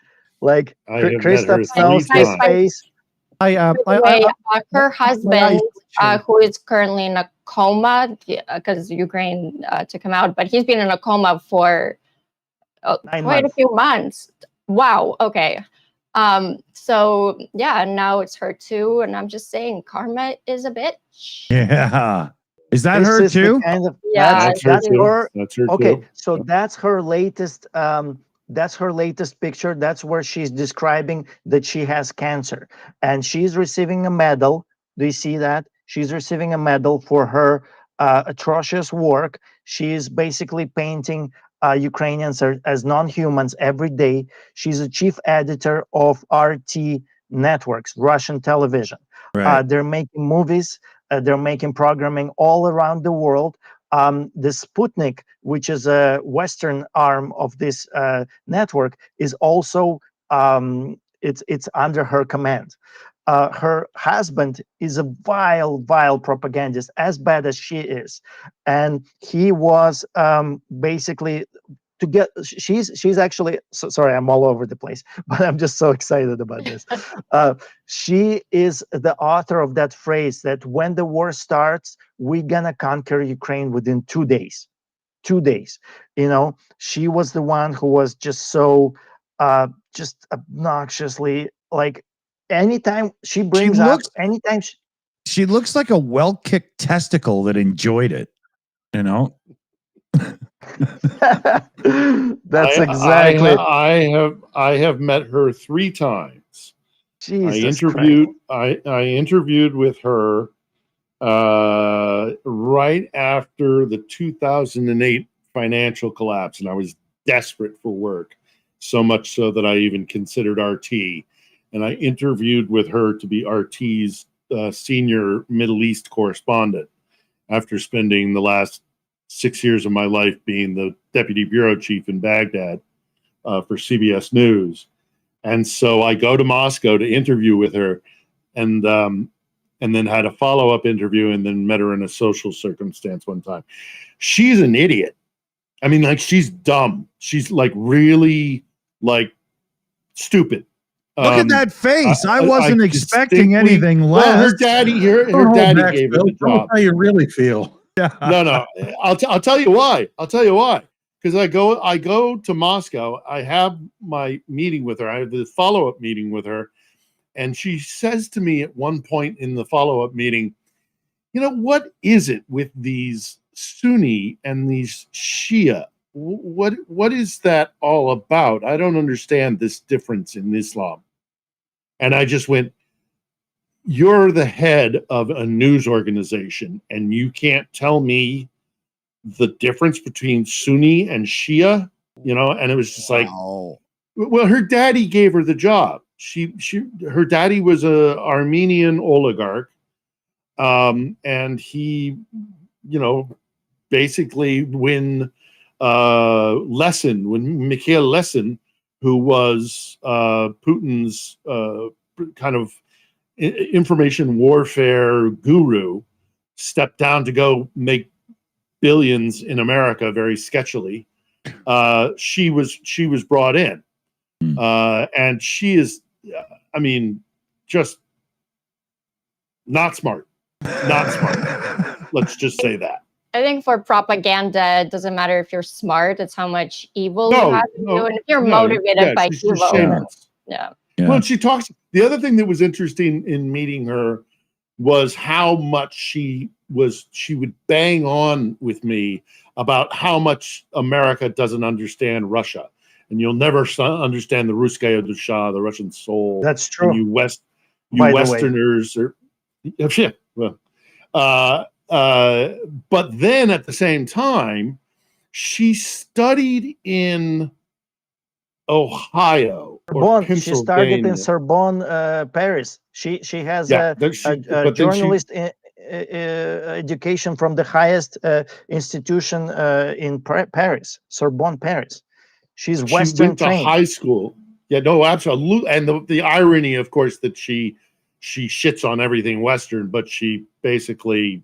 like Kristaps knows this face. her husband, who is currently in a coma because Ukraine took him out, but he's been in a coma for 9 quite a months. few months. Wow. Okay. So yeah, now it's her too, and I'm just saying, karma is a bitch. Yeah. Is that This her is the too? kind of Yeah, that's That's her too. her. That's her Okay, too. so that's her latest. That's her latest picture. That's where she's describing that she has cancer, and she's receiving a medal. Do you see that? She's receiving a medal for her atrocious work. She's basically painting Ukrainians as non-humans every day. She's a chief editor of RT Networks, Russian television. Right. They're making movies. They're making programming all around the world. The Sputnik, which is a Western arm of this network, is also it's under her command. Her husband is a vile propagandist, as bad as she is, and he was basically to get. She's actually sorry, I'm all over the place, but I'm just so excited about this. She is the author of that phrase that when the war starts, we're gonna conquer Ukraine within 2 days. 2 days. She was the one who was just so just obnoxiously like anytime she brings up looks- anytime She looks like a well-kicked testicle that enjoyed it, you know? that's exactly I have met her 3 times. Jesus I interviewed with her right after the 2008 financial collapse, and I was desperate for work, so much so that I even considered RT. And I interviewed with her to be RT's senior Middle East correspondent after spending the last 6 years of my life being the deputy bureau chief in Baghdad for CBS News. And so I go to Moscow to interview with her, and then had a follow-up interview, and then met her in a social circumstance one time. She's an idiot. I mean, like, she's dumb. She's like really like stupid. Look at that face. I wasn't expecting distinctly- anything less. Well, her daddy Don't hold daddy back, gave her Bill. the Tell us job. how you really feel. No. I'll tell you why. I'll tell you why. Because I go to Moscow. I have my meeting with her. I have the follow-up meeting with her. And she says to me at one point in the follow-up meeting, what is it with these Sunni and these Shia? What is that all about? I don't understand this difference in Islam. And I just went, you're the head of a news organization, and you can't tell me the difference between Sunni and Shia, And it was just like, well, her daddy gave her the job. Her daddy was a Armenian oligarch, and he, basically when Mikhail Lesin, who was Putin's kind of information warfare guru, stepped down to go make billions in America very sketchily. She was brought in, and she is, just not smart. Let's just say that. I think for propaganda, it doesn't matter if you're smart; it's how much evil you have in you, and if you're motivated by she's evil. just shameless. Yeah. Well, she talks. The other thing that was interesting in meeting her was how much she would bang on with me about how much America doesn't understand Russia, and you'll never understand the Ruskaya Dusha, the Russian soul. That's true. And you Westerners are, yeah. Well, but then at the same time, she studied in Ohio or Sorbonne. She started in Pennsylvania. Sorbonne, Paris. She has a journalist education from the highest institution in Paris, Sorbonne, Paris. She's Western went to trained. high school. Yeah, no, absolutely. And the irony, of course, that she shits on everything Western, but she basically,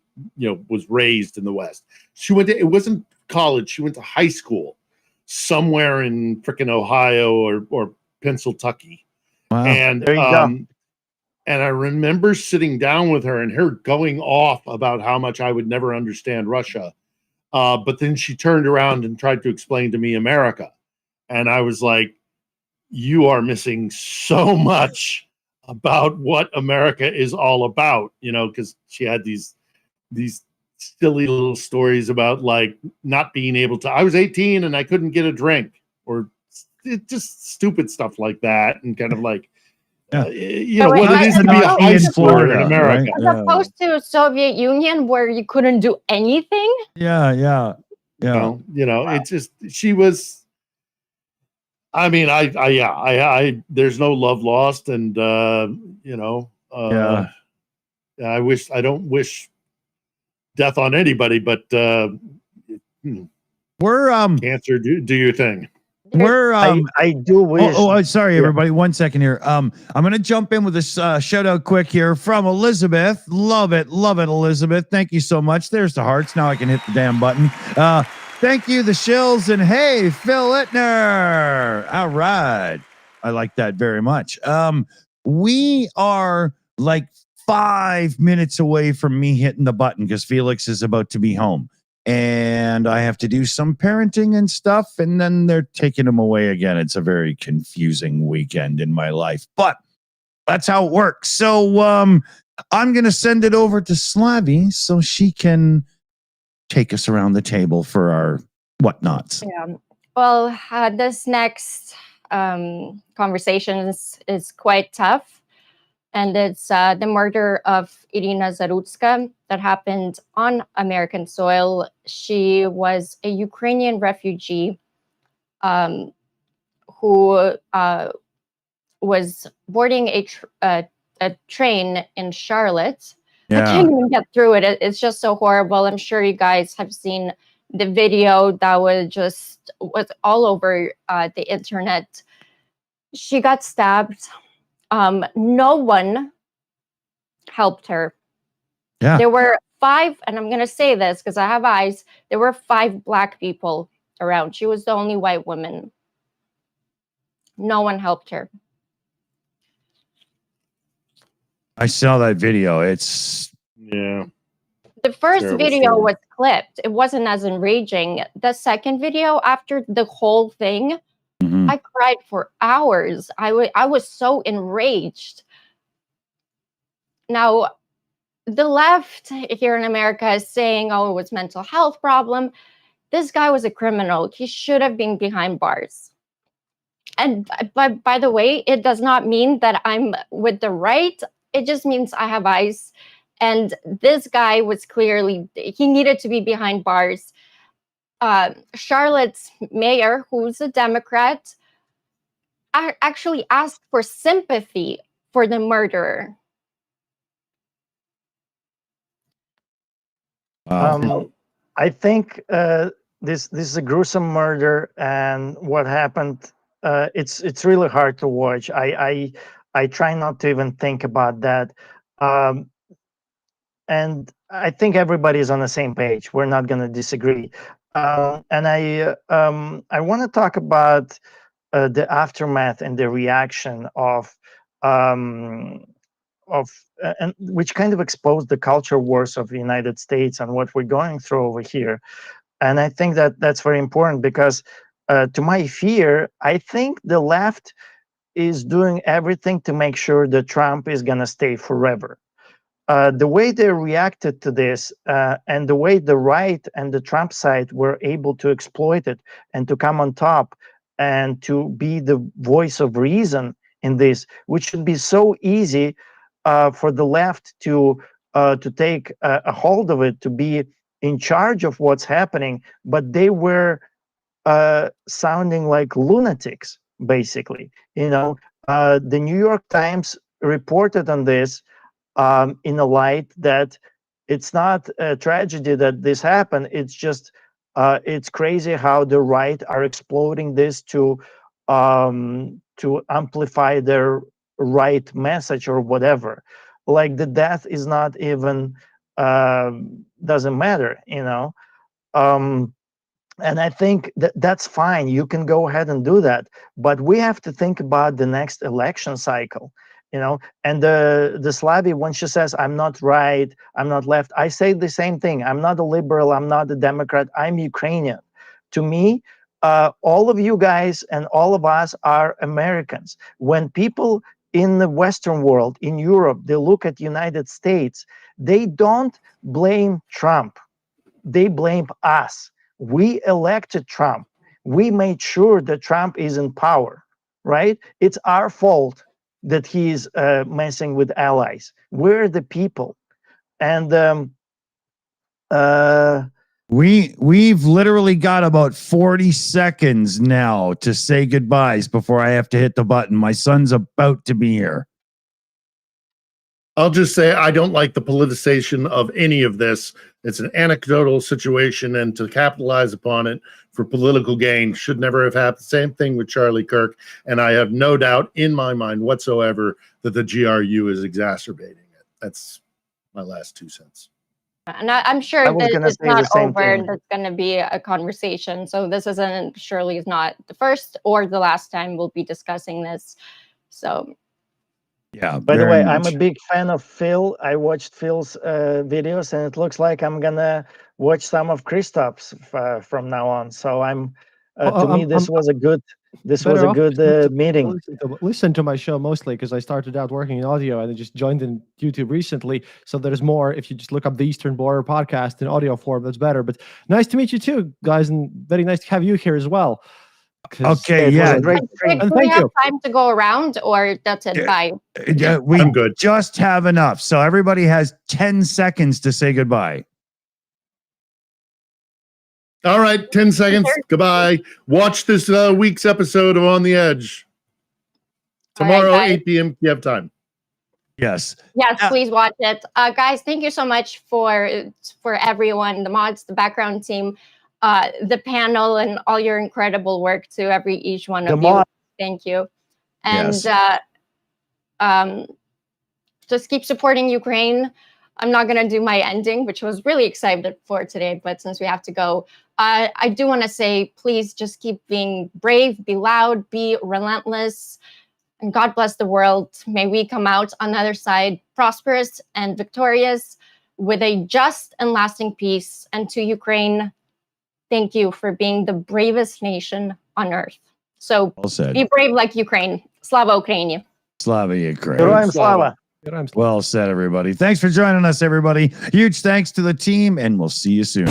was raised in the West. She went to, it wasn't college. She went to high school somewhere in frickin' Ohio or Pennsylvania. Wow. And There you go. And I remember sitting down with her and her going off about how much I would never understand Russia. But then she turned around and tried to explain to me America. And I was like, you are missing so much about what America is all about, you know, because she had these silly little stories about like not being able to, I was 18 and I couldn't get a drink, or just stupid stuff like that. And kind of like, you know, what it is to be a high schooler in America. As opposed to Soviet Union where you couldn't do anything. Yeah. You know, it's just, she was, I mean, I there's no love lost. And, you know, I don't wish death on anybody, but we're cancer, do your thing. We're I do wish. Sorry, everybody. 1 second here. I'm gonna jump in with this shout out quick here from Elizabeth. Love it, Elizabeth. Thank you so much. There's the hearts. Now I can hit the damn button. Thank you, the Shills, and hey, Phil Ittner. All right, I like that very much. We are like 5 minutes away from me hitting the button because Felix is about to be home. And I have to do some parenting and stuff, and then they're taking him away again. It's a very confusing weekend in my life, but that's how it works. So I'm going to send it over to Slavy so she can take us around the table for our whatnots. Yeah. Well, this next conversation is quite tough. And it's the murder of Irina Zarutska that happened on American soil. She was a Ukrainian refugee who was boarding a train in Charlotte. I can't even get through it. It's just so horrible. I'm sure you guys have seen the video that was all over the internet. She got stabbed. No one helped her. Yeah. There were 5, and I'm going to say this because I have eyes. There were 5 Black people around. She was the only white woman. No one helped her. I saw that video. It's the first video was clipped. It wasn't as enraging. The second video, after the whole thing, I cried for hours. I was so enraged. Now, the left here in America is saying, oh, it was mental health problem. This guy was a criminal. He should have been behind bars. And by the way, it does not mean that I'm with the right. It just means I have eyes. And this guy was clearly, he needed to be behind bars. Charlotte's mayor, who's a Democrat, actually asked for sympathy for the murderer. I think this is a gruesome murder, and what happened. It's really hard to watch. I try not to even think about that. And I think everybody is on the same page. We're not going to disagree. And I want to talk about the aftermath and the reaction of and which kind of exposed the culture wars of the United States and what we're going through over here. And I think that that's very important because to my fear, I think the left is doing everything to make sure that Trump is going to stay forever. The way they reacted to this and the way the right and the Trump side were able to exploit it and to come on top and to be the voice of reason in this, which should be so easy for the left to take a hold of it, to be in charge of what's happening, but they were sounding like lunatics, basically. You know, the New York Times reported on this in a light that it's not a tragedy that this happened. It's just it's crazy how the right are exploiting this to amplify their right message or whatever. Like the death is not even doesn't matter, you know. And I think that's fine. You can go ahead and do that, but we have to think about the next election cycle. And the Slavi, when she says, I'm not right, I'm not left, I say the same thing. I'm not a liberal, I'm not a Democrat, I'm Ukrainian. To me, all of you guys and all of us are Americans. When people in the Western world, in Europe, they look at United States, they don't blame Trump. They blame us. We elected Trump. We made sure that Trump is in power, right? It's our fault that he's messing with allies. We're the people. And we've literally got about 40 seconds now to say goodbyes before I have to hit the button. My son's about to be here. I'll just say I don't like the politicization of any of this. It's an anecdotal situation, and to capitalize upon it for political gain should never have happened. Same thing with Charlie Kirk, and I have no doubt in my mind whatsoever that the GRU is exacerbating it. That's my last 2 cents. And I'm sure that it's not over. There's going to be a conversation. So this isn't, surely is not the first or the last time we'll be discussing this. So. Yeah. By the way, I'm a big fan of Phil. I watched Phil's videos, and it looks like I'm gonna watch some of Christoph's from now on. So to me, this was a good meeting. Listen to my show mostly because I started out working in audio and I just joined in YouTube recently. So there's more. If you just look up the Eastern Border podcast in audio form, that's better. But nice to meet you too, guys, and very nice to have you here as well. Okay, yeah. Do we have time to go around, or that's it? Bye. I'm good. Just have enough. So everybody has 10 seconds to say goodbye. All right, 10 seconds. Goodbye. Watch this week's episode of On the Edge. Tomorrow, 8 p.m. Kiev time. Yes. Yes, please watch it. Guys, thank you so much for everyone, the mods, the background team, the panel, and all your incredible work to each one of you. Thank you. And just keep supporting Ukraine. I'm not going to do my ending, which I was really excited for today, but since we have to go, I do want to say, please just keep being brave, be loud, be relentless, and God bless the world. May we come out on the other side prosperous and victorious with a just and lasting peace. And to Ukraine, thank you for being the bravest nation on earth. So be brave like Ukraine. Slava Ukraini. Slava Ukraine. Героям слава. Well said, everybody. Thanks for joining us, everybody. Huge thanks to the team, and we'll see you soon.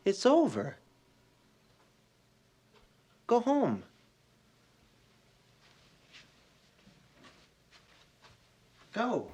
It's over. Go home. Go.